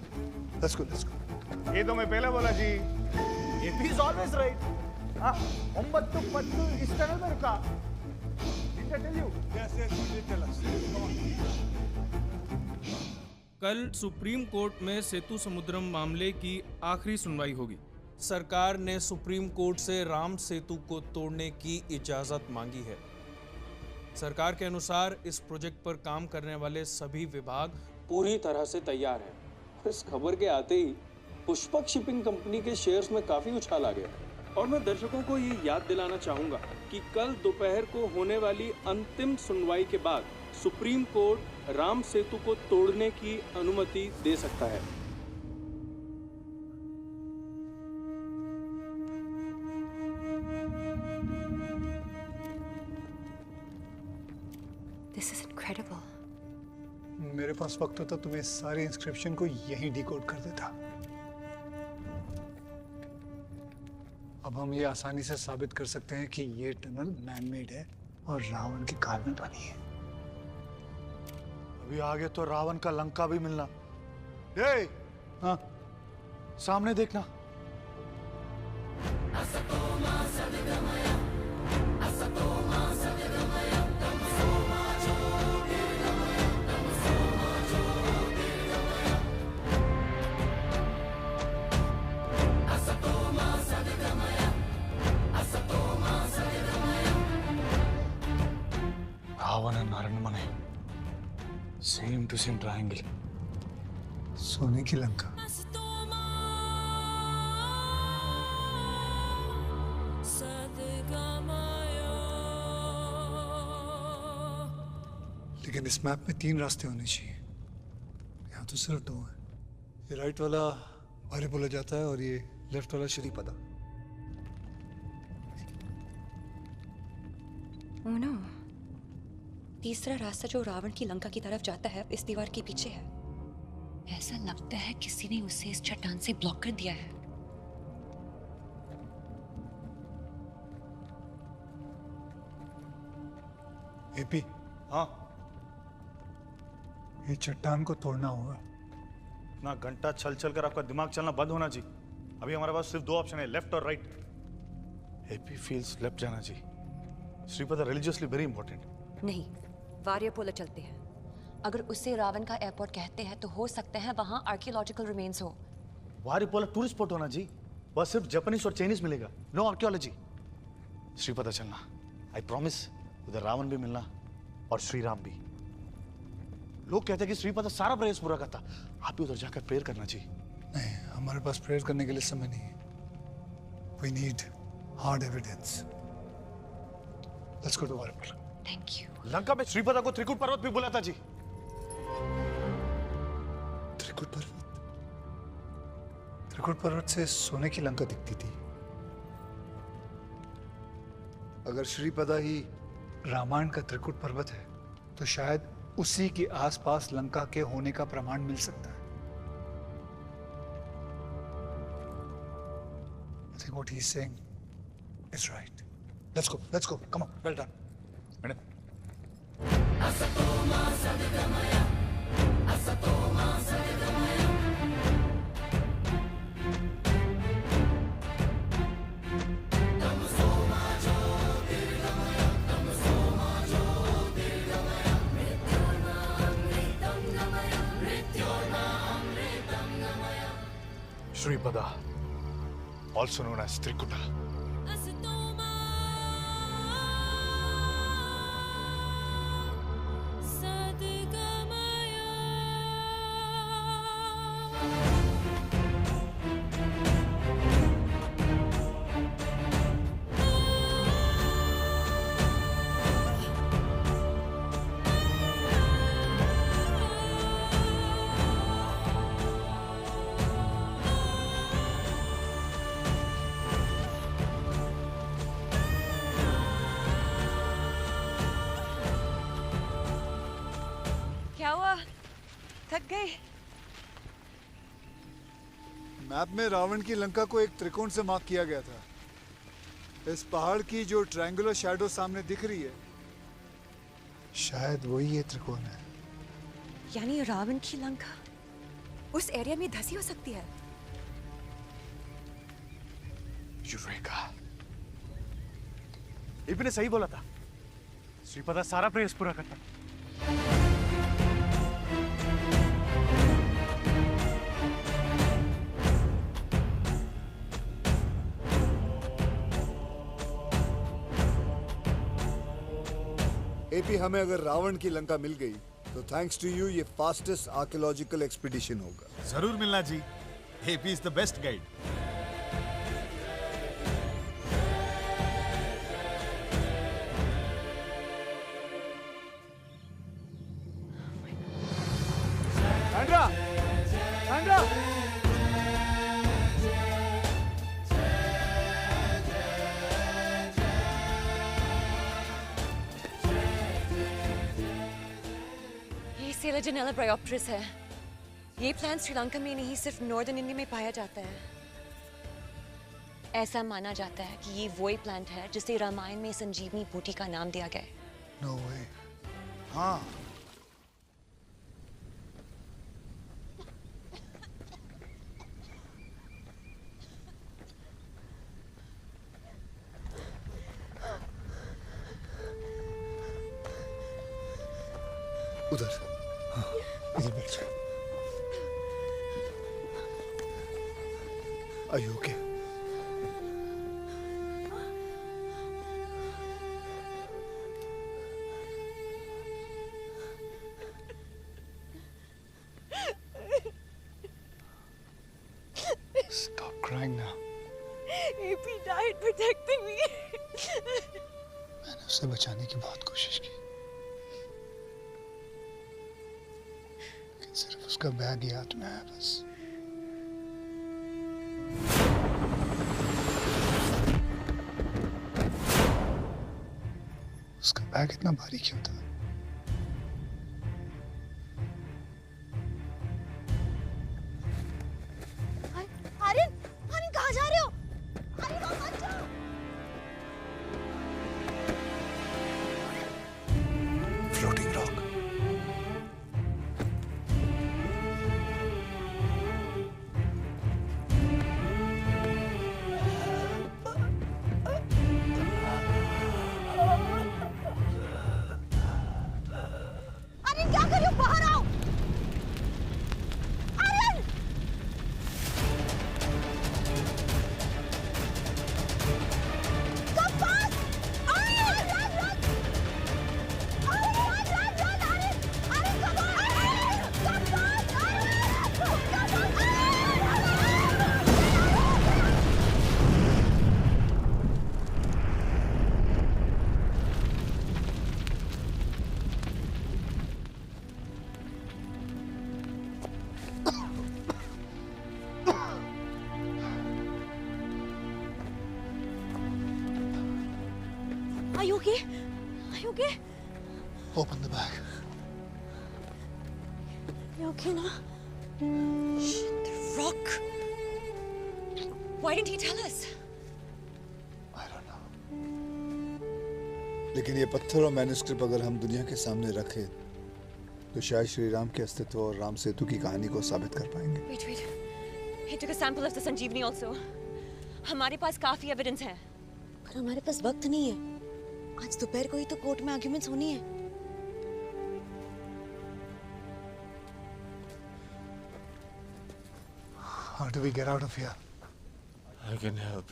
Let's go, let's go. ये तो मैं पहले बोला जी। AP is always right. हाँ, 9-10 इस टनल में रुका। Did I tell you? Yes, yes, you did tell us. Come on. कल सुप्रीम कोर्ट में सेतु समुद्रम मामले की आखिरी सुनवाई होगी। सरकार ने सुप्रीम कोर्ट से राम सेतु को तोड़ने की इजाजत मांगी है। सरकार के अनुसार इस प्रोजेक्ट पर काम करने वाले सभी विभाग पूरी तरह से तैयार हैं। इस खबर के आते ही पुष्पक शिपिंग कंपनी के शेयर्स में काफी उछाल आ गया। और मैं दर्शकों को ये याद दिलाना चाहूंगा कि कल दोपहर को होने वाली अंतिम सुनवाई के बाद सुप्रीम कोर्ट राम सेतु को तोड़ने की अनुमति दे सकता है। This is incredible. मेरे पास वक्त होता तो मैं सारे इंस्क्रिप्शन को यहीं डिकोड कर देता। अब हम ये आसानी से साबित कर सकते हैं कि ये टनल मैन मेड है और रावण की काल में बनी है। अभी आगे तो रावण का लंका भी मिलना। ए, हाँ, सामने देखना। Ravan and Narayan same to same triangle, सोने की लंका। लेकिन इस मैप में 3 रास्ते होने चाहिए, यहाँ तो सिर्फ 2 हैं। ये राइट वाला बारे बोला जाता है और ये लेफ्ट वाला श्रीपदा। Oh no. तीसरा रास्ता जो रावण की लंका की तरफ जाता है इस दीवार के पीछे है। ऐसा लगता है किसी ने उसे इस चट्टान से ब्लॉक कर दिया है। एपी, हाँ, ये चट्टान को तोड़ना होगा। इतना घंटा चल चल कर आपका दिमाग चलना बंद होना जी। अभी हमारे पास सिर्फ 2 ऑप्शन है, लेफ्ट और राइट। एपी फील्स लेफ्ट जाना जी। Sripada religiously very important. नहीं, वारियरपोला चलते हैं। अगर उसे रावण का एयरपोर्ट कहते हैं तो हो सकता है वहां आर्कियोलॉजिकल रिमेन्स हो। वारियरपोला टूरिस्ट स्पॉट होना जी। वह सिर्फ जापानीज और चाइनीज मिलेगा, नो आर्कियोलॉजी। श्रीपदा चलना, आई प्रॉमिस। उधर रावण भी मिलना और श्री राम भी। लोग कहते हैं कि श्रीपदा सारा प्रेयर्स पूरा करता। आप भी उधर जाकर प्रेयर करना जी। नहीं, हमारे पास प्रेयर करने के लिए समय नहीं है। We need hard evidence. Let's go to Varipura. Thank you. Lanka में श्रीपदा को त्रिकुट पर्वत भी बुलाता जी। त्रिकुट पर्वत? त्रिकुट पर्वत से सोने की लंका दिखती थी। अगर श्रीपदा ही रामायण का त्रिकुट पर्वत है तो शायद उसी के आसपास लंका के होने का प्रमाण मिल सकता है। I think what he's saying is right. Let's go. Come on, well done. Madam. Shripada, also known as Trikuta. थक गए। मैप में रावण की लंका को एक त्रिकोण से मार्क किया गया था। इस पहाड़ की जो ट्रायंगुलर शैडो सामने दिख रही है शायद वही ये त्रिकोण है। यानी रावण की लंका उस एरिया में धसी हो सकती है। यूरेका। एपी ने सही बोला था। श्रीपदा सारा प्रयास पूरा करता। एपी, हमें अगर रावण की लंका मिल गई तो थैंक्स टू यू ये फास्टेस्ट आर्कियोलॉजिकल एक्सपीडिशन होगा। जरूर मिलना जी। AP is the best guide. Sandra! Sandra! ये सेलाजेनेला ब्रायोप्टेरिस है। ये प्लांट श्रीलंका में नहीं सिर्फ नॉर्दर्न इंडिया में पाया जाता है। ऐसा माना जाता है कि ये वही प्लांट है जिसे रामायण में संजीवनी बूटी का नाम दिया गया है। नो वे। हाँ। उधर। हाँ, इधर बैठ जाओ। Are you okay? Stop crying now. AP died protecting me. मैंने उसे बचाने की बहुत कोशिश की, लेकिन सिर्फ उसका बैग याद में आया बस। उसका बैग इतना भारी क्यों था? आर्यन, आर्यन कहाँ जा रहे हो? आर्यन मत जाओ। Floating rock. आर्यन क्या कर रहे हो? बाहर आओ। Aryan! Come fast! Aryan! Run, run! Aryan, run, run, run, Aryan! Aryan, come on! Aryan! Come fast! Aryan! Come on! Are you okay? Are you okay? Open the bag. You okay now? Shit, the rock. Why didn't he tell us? लेकिन ये पत्थर और मैन्युस्क्रिप्ट अगर हम दुनिया के सामने रखें तो शायद श्री राम के अस्तित्व और राम सेतु की कहानी को साबित कर पाएंगे। Wait, wait. He took a sample of the Sanjeevani also. हमारे पास काफी एविडेंस है। पर हमारे पास वक्त नहीं है। आज दोपहर को ही तो कोर्ट में आर्ग्यूमेंट्स होनी है। How do we get out of here? I can help.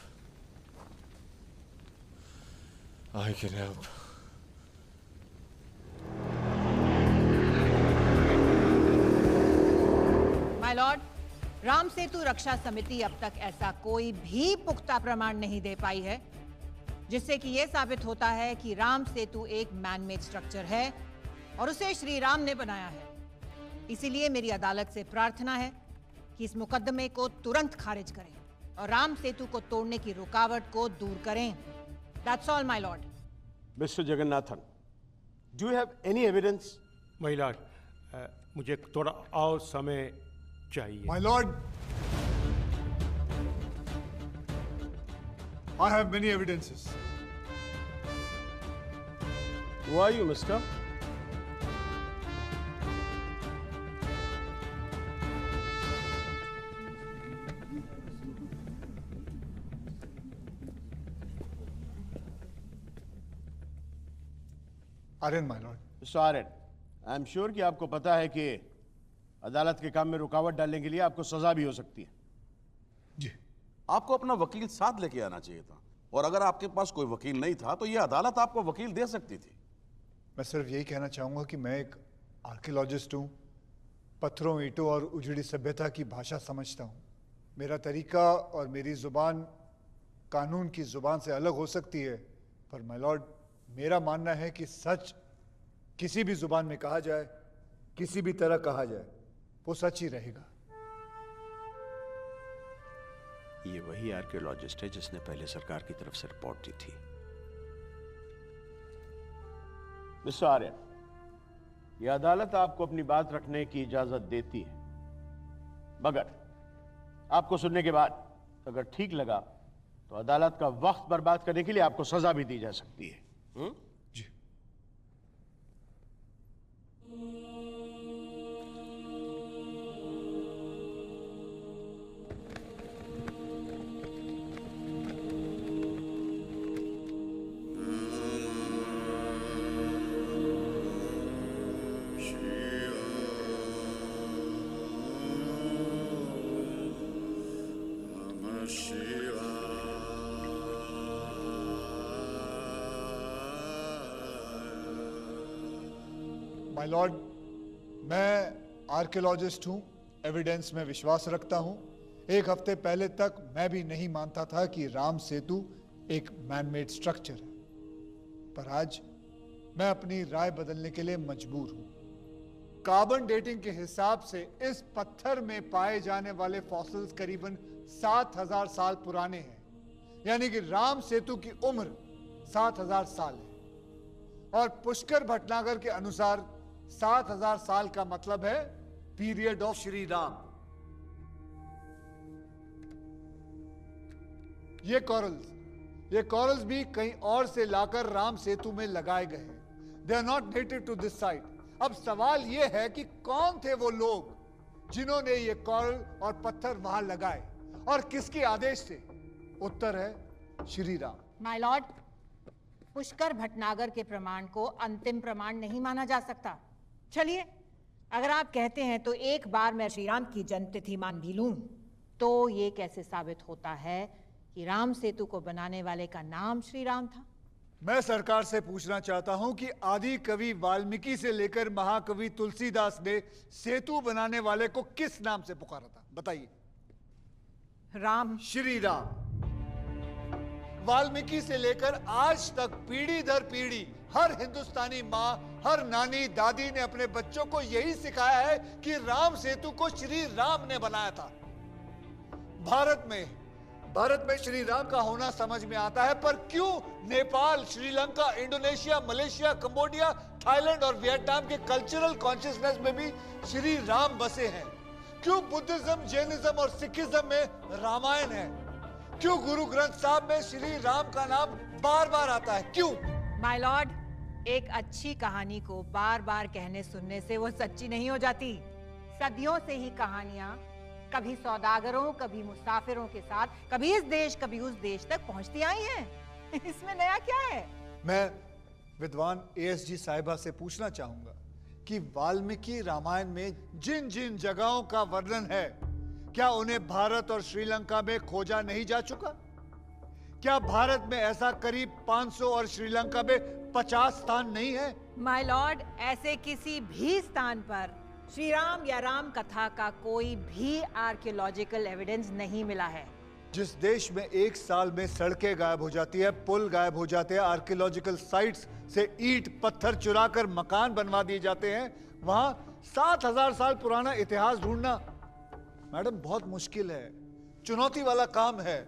I can help. My lord, Ram Setu Raksha Samiti अब तक ऐसा कोई भी पुख्ता प्रमाण नहीं दे पाई है जिससे कि यह साबित होता है कि राम सेतु एक मैन-मेड स्ट्रक्चर है और उसे श्री राम ने बनाया है। इसीलिए मेरी अदालत से प्रार्थना है कि इस मुकदमे को तुरंत खारिज करें और राम सेतु को तोड़ने की रुकावट को दूर करें। That's all, my lord. Mr. Jagannathan, do you have any evidence? My lord, मुझे थोड़ा और समय चाहिए। My lord, I have many evidences. Who are you, mister? Aryan my lord. Mister Aryan, I am sure कि आपको पता है कि अदालत के काम में रुकावट डालने के लिए आपको सजा भी हो सकती है। जी। आपको अपना वकील साथ लेके आना चाहिए था, और अगर आपके पास कोई वकील नहीं था तो यह अदालत आपको वकील दे सकती थी। मैं सिर्फ यही कहना चाहूँगा कि मैं एक आर्कियोलॉजिस्ट हूँ, पत्थरों, ईंटों और उजड़ी सभ्यता की भाषा समझता हूँ। मेरा तरीका और मेरी ज़ुबान कानून की ज़ुबान से अलग हो सकती है, पर माय लॉर्ड मेरा मानना है कि सच किसी भी ज़ुबान में कहा जाए, किसी भी तरह कहा जाए, वो सच ही रहेगा। ये वही आर्कियोलॉजिस्ट है जिसने पहले सरकार की तरफ से रिपोर्ट दी थी। मिस्टर आर्यन, यह अदालत आपको अपनी बात रखने की इजाजत देती है, मगर आपको सुनने के बाद अगर ठीक लगा तो अदालत का वक्त बर्बाद करने के लिए आपको सजा भी दी जा सकती है। जी। माय लॉर्ड, मैं आर्कियोलॉजिस्ट हूँ, एविडेंस में विश्वास रखता हूँ। एक हफ्ते पहले तक मैं भी नहीं मानता था कि राम सेतु एक मैनमेड स्ट्रक्चर है, पर आज मैं अपनी राय बदलने के लिए मजबूर हूँ। कार्बन डेटिंग के हिसाब से इस पत्थर में पाए जाने वाले फॉसिल्स करीबन 7000 साल पुराने हैं, यानी कि राम सेतु की उम्र 7000 साल है। और पुष्कर भटनागर के अनुसार 7000 साल का मतलब है पीरियड ऑफ श्री राम। ये कॉरल्स भी कहीं और से लाकर राम सेतु में लगाए गए हैं। They are not native to this site. अब सवाल यह है कि कौन थे वो लोग जिन्होंने ये कॉरल और पत्थर वहां लगाए और किसके आदेश से? उत्तर है श्री राम। माय लॉर्ड, पुष्कर भटनागर के प्रमाण को अंतिम प्रमाण नहीं माना जा सकता। चलिए, अगर आप कहते हैं तो एक बार मैं श्री राम की जन्मतिथि मान भी लूं, तो ये कैसे साबित होता है कि राम सेतु को बनाने वाले का नाम श्री राम था? मैं सरकार से पूछना चाहता हूं कि आदि कवि वाल्मीकि से लेकर महाकवि तुलसीदास ने सेतु बनाने वाले को किस नाम से पुकारा था? बताइए। राम। श्री राम। वाल्मीकि से लेकर आज तक पीढ़ी दर पीढ़ी हर हिंदुस्तानी माँ, हर नानी दादी ने अपने बच्चों को यही सिखाया है कि राम सेतु को श्री राम ने बनाया था। भारत में श्री राम का होना समझ में आता है, पर क्यों Nepal, Sri Lanka, Indonesia, Malaysia, Cambodia, Thailand और वियतनाम के कल्चरल कॉन्शियसनेस में भी श्री राम बसे हैं? क्यों बुद्धिज्म, जैनिज्म और सिखिज्म में रामायण है? क्यों गुरु ग्रंथ साहब में श्री राम का नाम बार बार आता है? क्यों? माय लॉर्ड, एक अच्छी कहानी को बार बार कहने सुनने से वो सच्ची नहीं हो जाती। सदियों से ही कहानियां कभी सौदागरों, कभी मुसाफिरों के साथ, कभी इस देश, कभी उस देश तक पहुंचती आई हैं। इसमें नया क्या है? मैं विद्वान एएसजी साहिबा से पूछना चाहूंगा कि वाल्मीकि रामायण में जिन जिन जगहों का वर्णन है, क्या उन्हें भारत और श्रीलंका में खोजा नहीं जा चुका? क्या भारत में ऐसा करीब 500 और श्रीलंका में 50 स्थान नहीं है? माय लॉर्ड, ऐसे किसी भी स्थान पर श्री राम या राम कथा का कोई भी आर्कियोलॉजिकल एविडेंस नहीं मिला है। जिस देश में एक साल में सड़कें गायब हो जाती है, पुल गायब हो जाते हैं, आर्कियोलॉजिकल साइट्स से ईंट पत्थर चुराकर मकान बनवा दिए जाते हैं, वहां 7000 साल पुराना इतिहास ढूंढना मैडम बहुत मुश्किल है, चुनौती वाला काम है।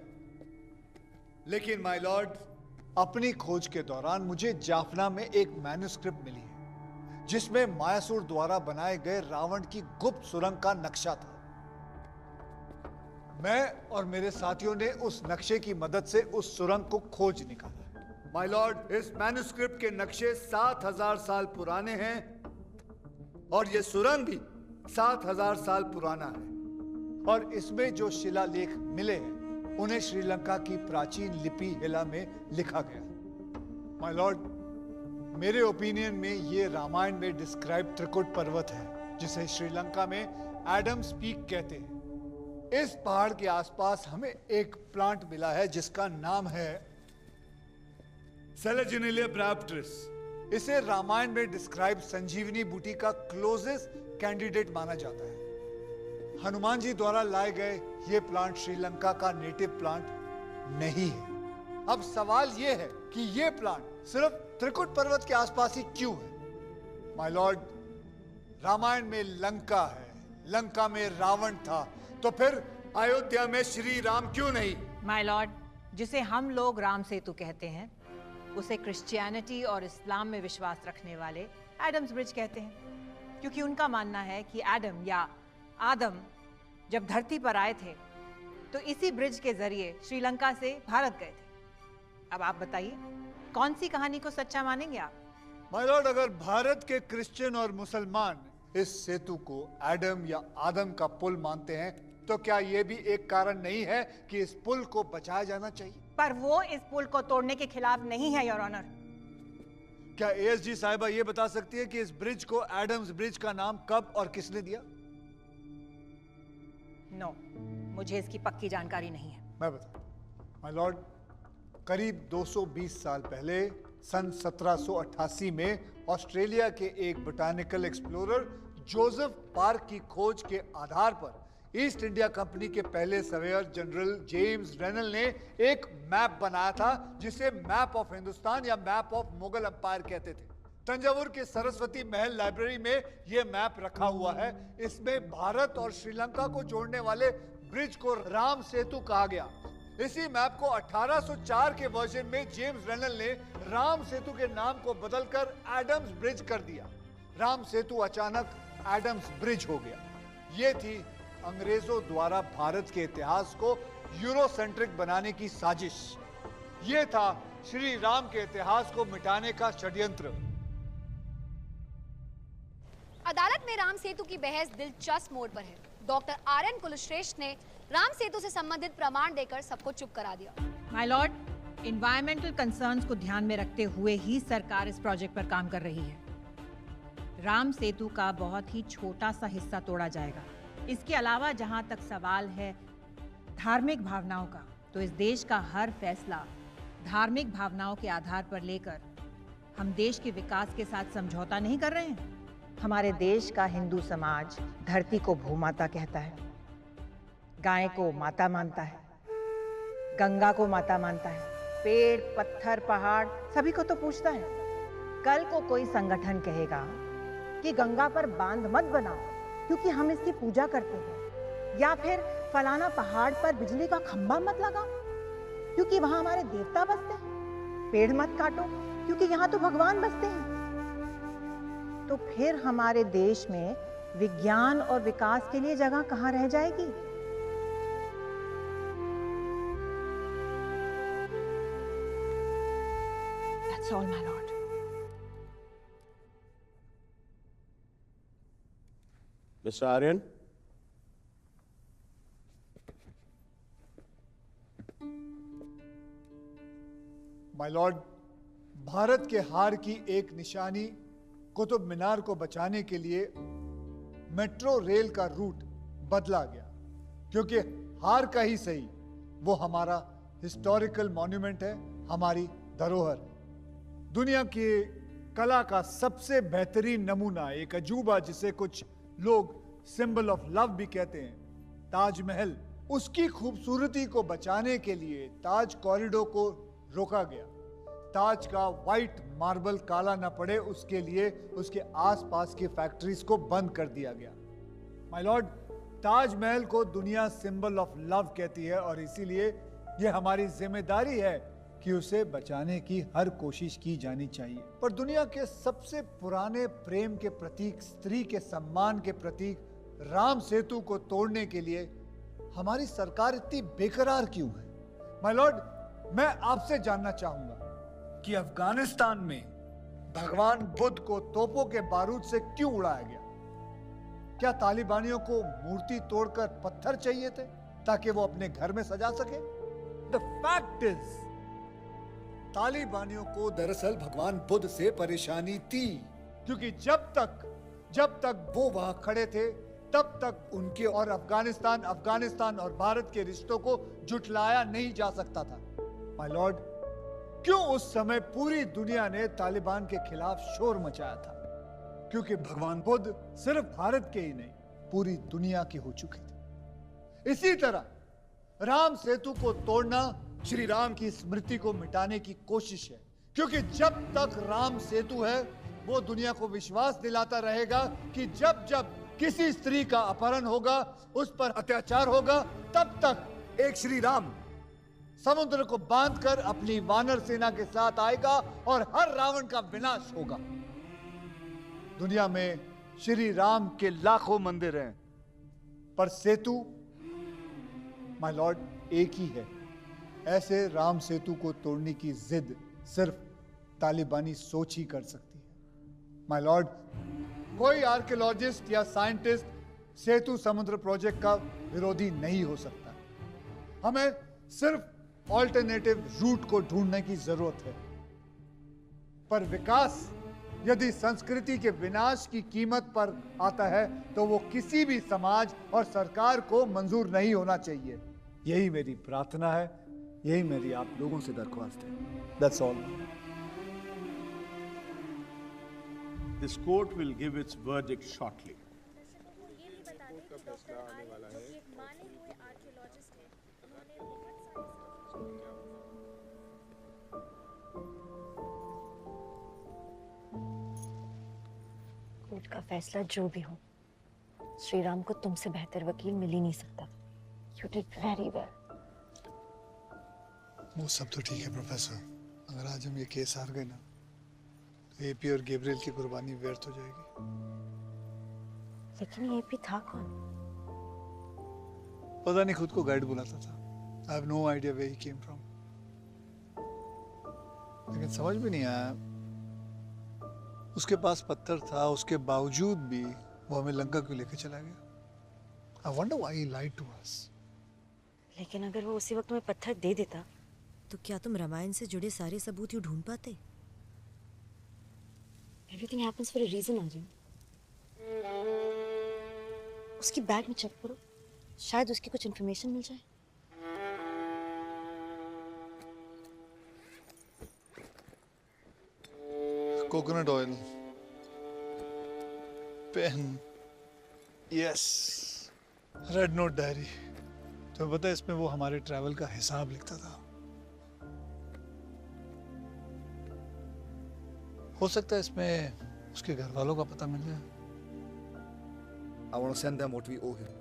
लेकिन माय लॉर्ड, अपनी खोज के दौरान मुझे जाफना में एक मैन्युस्क्रिप्ट मिली है जिसमें मायासुर द्वारा बनाए गए रावण की गुप्त सुरंग का नक्शा था। मैं और मेरे साथियों ने उस नक्शे की मदद से उस सुरंग को खोज निकाला। माय लॉर्ड, इस मैन्युस्क्रिप्ट के नक्शे 7000 साल पुराने हैं और यह सुरंग भी 7000 साल पुराना है। और इसमें जो शिलालेख मिले हैं उन्हें श्रीलंका की प्राचीन लिपि हिला में लिखा गया। माय लॉर्ड, मेरे ओपिनियन में ये रामायण में डिस्क्राइब त्रिकुट पर्वत है, जिसे श्रीलंका में एडम्स पीक कहते हैं। इस पहाड़ के आसपास हमें एक प्लांट मिला है जिसका नाम है सेलेजिनेलिया ब्राप्टरिस। इसे रामायण में डिस्क्राइब संजीवनी बूटी का क्लोजेस्ट कैंडिडेट माना जाता है। हनुमान जी द्वारा लाए गए ये प्लांट श्रीलंका का नेटिव प्लांट नहीं है। अब सवाल ये है कि ये प्लांट सिर्फ त्रिकुट पर्वत के आसपास ही क्यों है? माय लॉर्ड, रामायण में लंका है, लंका में रावण था, तो फिर अयोध्या में श्री राम क्यों नहीं? माय लॉर्ड, जिसे हम लोग राम सेतु कहते हैं उसे क्रिश्चियनिटी और इस्लाम में विश्वास रखने वाले एडम्स ब्रिज कहते हैं, क्योंकि उनका मानना है कि एडम या आदम जब धरती पर आए थे तो इसी ब्रिज के जरिए श्रीलंका से भारत गए थे। अब आप बताइए, कौन सी कहानी को सच्चा मानेंगे आप? माय लॉर्ड, अगर भारत के क्रिश्चियन और मुसलमान इस सेतु को एडम या आदम का पुल मानते हैं, तो क्या यह भी एक कारण नहीं है कि इस पुल को बचाया जाना चाहिए? पर वो इस पुल को तोड़ने के खिलाफ नहीं है, योर ऑनर। क्या एएसजी साहिबा ये बता सकती है कि इस ब्रिज को एडम्स ब्रिज का नाम कब और किसने दिया? नो, मुझे इसकी पक्की जानकारी नहीं है। मैं बता, माय लॉर्ड, करीब 220 साल पहले सन 1788 में ऑस्ट्रेलिया के एक बोटानिकल एक्सप्लोरर जोसेफ पार्क की खोज के आधार पर ईस्ट इंडिया कंपनी के पहले सर्वेयर जनरल जेम्स रेनल ने एक मैप बनाया था, जिसे मैप ऑफ हिंदुस्तान या मैप ऑफ मुगल एम्पायर कहते थे। तंजावुर के सरस्वती महल लाइब्रेरी में यह मैप रखा हुआ है। इसमें भारत और श्रीलंका को जोड़ने वाले ब्रिज को राम सेतु कहा गया। इसी मैप को 1804 के वर्जन में जेम्स रेनल ने राम सेतु के नाम को बदलकर एडम्स ब्रिज कर दिया। राम सेतु अचानक एडम्स ब्रिज हो गया। ये थी अंग्रेजों द्वारा भारत के इतिहास को यूरोसेंट्रिक बनाने की साजिश। यह था श्री राम के इतिहास को मिटाने का षड्यंत्र। अदालत में राम सेतु की बहस दिलचस्प मोड़ पर है। Doctor RN. कुलश्रेष्ठ ने राम सेतु से संबंधित प्रमाण देकर सबको चुप करा दिया। माय लॉर्ड, एनवायरमेंटल कंसर्न्स को ध्यान में रखते हुए ही सरकार इस प्रोजेक्ट पर काम कर रही है। राम सेतु का बहुत ही छोटा सा हिस्सा तोड़ा जाएगा। इसके अलावा जहां तक सवाल है धार्मिक भावनाओं का, तो इस देश का हर फैसला धार्मिक भावनाओं के आधार पर लेकर हम देश के विकास के साथ समझौता नहीं कर रहे हैं। हमारे देश का हिंदू समाज धरती को भूमाता कहता है, गाय को माता मानता है, गंगा को माता मानता है, पेड़ पत्थर पहाड़ सभी को तो पूछता है। कल को कोई संगठन कहेगा कि गंगा पर बांध मत बनाओ क्योंकि हम इसकी पूजा करते हैं, या फिर फलाना पहाड़ पर बिजली का खंभा मत लगाओ क्योंकि वहां हमारे देवता बसते हैं, पेड़ मत काटो क्योंकि यहाँ तो भगवान बसते हैं, तो फिर हमारे देश में विज्ञान और विकास के लिए जगह कहाँ रह जाएगी? That's all, my lord. Mr. Aryan? My Lord, Bharat के हार की एक निशानी कुतुब मीनार को बचाने के लिए मेट्रो रेल का रूट बदला गया, क्योंकि हार का ही सही, वो हमारा हिस्टोरिकल मॉन्यूमेंट है, हमारी धरोहर। दुनिया की कला का सबसे बेहतरीन नमूना, एक अजूबा जिसे कुछ लोग सिंबल ऑफ लव भी कहते हैं, ताजमहल, उसकी खूबसूरती को बचाने के लिए ताज कॉरिडोर को रोका गया। ताज का व्हाइट मार्बल काला न पड़े, उसके लिए उसके आसपास की फैक्ट्रीज को बंद कर दिया गया। माय लॉर्ड, ताजमहल को दुनिया सिंबल ऑफ लव कहती है और इसीलिए यह हमारी जिम्मेदारी है कि उसे बचाने की हर कोशिश की जानी चाहिए। पर दुनिया के सबसे पुराने प्रेम के प्रतीक, स्त्री के सम्मान के प्रतीक राम सेतु को तोड़ने के लिए हमारी सरकार इतनी बेकरार क्यों है? माय लॉर्ड, मैं आपसे जानना चाहूंगा कि अफगानिस्तान में भगवान बुद्ध को तोपों के बारूद से क्यों उड़ाया गया? क्या तालिबानियों को मूर्ति तोड़कर पत्थर चाहिए थे ताकि वो अपने घर में सजा सके? द फैक्ट इज तालिबानियों को दरअसल भगवान बुद्ध से परेशानी थी, क्योंकि जब तक वो वहां खड़े थे तब तक उनके और अफगानिस्तान और भारत के रिश्तों को जुटलाया नहीं जा सकता था। माय लॉर्ड, क्यों उस समय पूरी दुनिया ने तालिबान के खिलाफ शोर मचाया था? क्योंकि भगवान बुद्ध सिर्फ भारत के ही नहीं, पूरी दुनिया के हो चुके थे। इसी तरह राम सेतु को तोड़ना श्री राम की स्मृति को मिटाने की कोशिश है, क्योंकि जब तक राम सेतु है वो दुनिया को विश्वास दिलाता रहेगा कि जब जब किसी स्त्री का अपहरण होगा, उस पर अत्याचार होगा, तब तक एक श्री राम समुद्र को बांधकर अपनी वानर सेना के साथ आएगा और हर रावण का विनाश होगा। दुनिया में श्री राम के लाखों मंदिर हैं, पर सेतु माय लॉर्ड एक ही है। ऐसे राम सेतु को तोड़ने की जिद सिर्फ तालिबानी सोच ही कर सकती है। माय लॉर्ड, कोई आर्कियोलॉजिस्ट या साइंटिस्ट सेतु समुद्र प्रोजेक्ट का विरोधी नहीं हो सकता। हमें सिर्फ ऑल्टरनेटिव रूट को ढूंढने की जरूरत है। पर विकास यदि संस्कृति के विनाश की कीमत पर आता है तो वो किसी भी समाज और सरकार को मंजूर नहीं होना चाहिए। यही मेरी प्रार्थना है, यही मेरी आप लोगों से दरख्वास्त है। That's all. This court will give its verdict shortly. Court का फैसला जो भी हो, श्री राम को तुमसे बेहतर वकील मिल ही नहीं सकता। You did very well. वो सब तो ठीक है प्रोफेसर, अगर आज हम ये केस हार गए ना तो एपी और गैब्रियल की कुर्बानी व्यर्थ हो जाएगी। लेकिन ये भी था कौन? पता नहीं, खुद को गाइड बुलाता था। I have no idea where he came from. लेकिन समझ भी नहीं आया, उसके पास पत्थर था, उसके बावजूद भी वो हमें लंका क्यों लेके चला गया? I wonder why he lied to us. लेकिन अगर वो उसी वक्त में पत्थर दे देता तो क्या तुम रामायण से जुड़े सारे सबूत यूं ढूंढ पाते? Everything happens for a reason, Aryan. उसकी बैग में चेक करो, शायद उसकी कुछ इन्फॉर्मेशन मिल जाए। Coconut oil, pen, yes, red note diary. तो पता है इसमें वो हमारे ट्रैवल का हिसाब लिखता था। हो सकता है इसमें उसके घर वालों का पता मिल जाए। I want to send them what we owe him.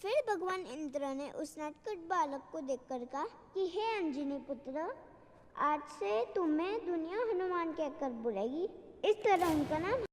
फिर भगवान इंद्र ने उस नटखट बालक को देखकर कहा कि हे अंजनी पुत्र, आज से तुम्हें दुनिया हनुमान कहकर बुलाएगी। इस तरह उनका नाम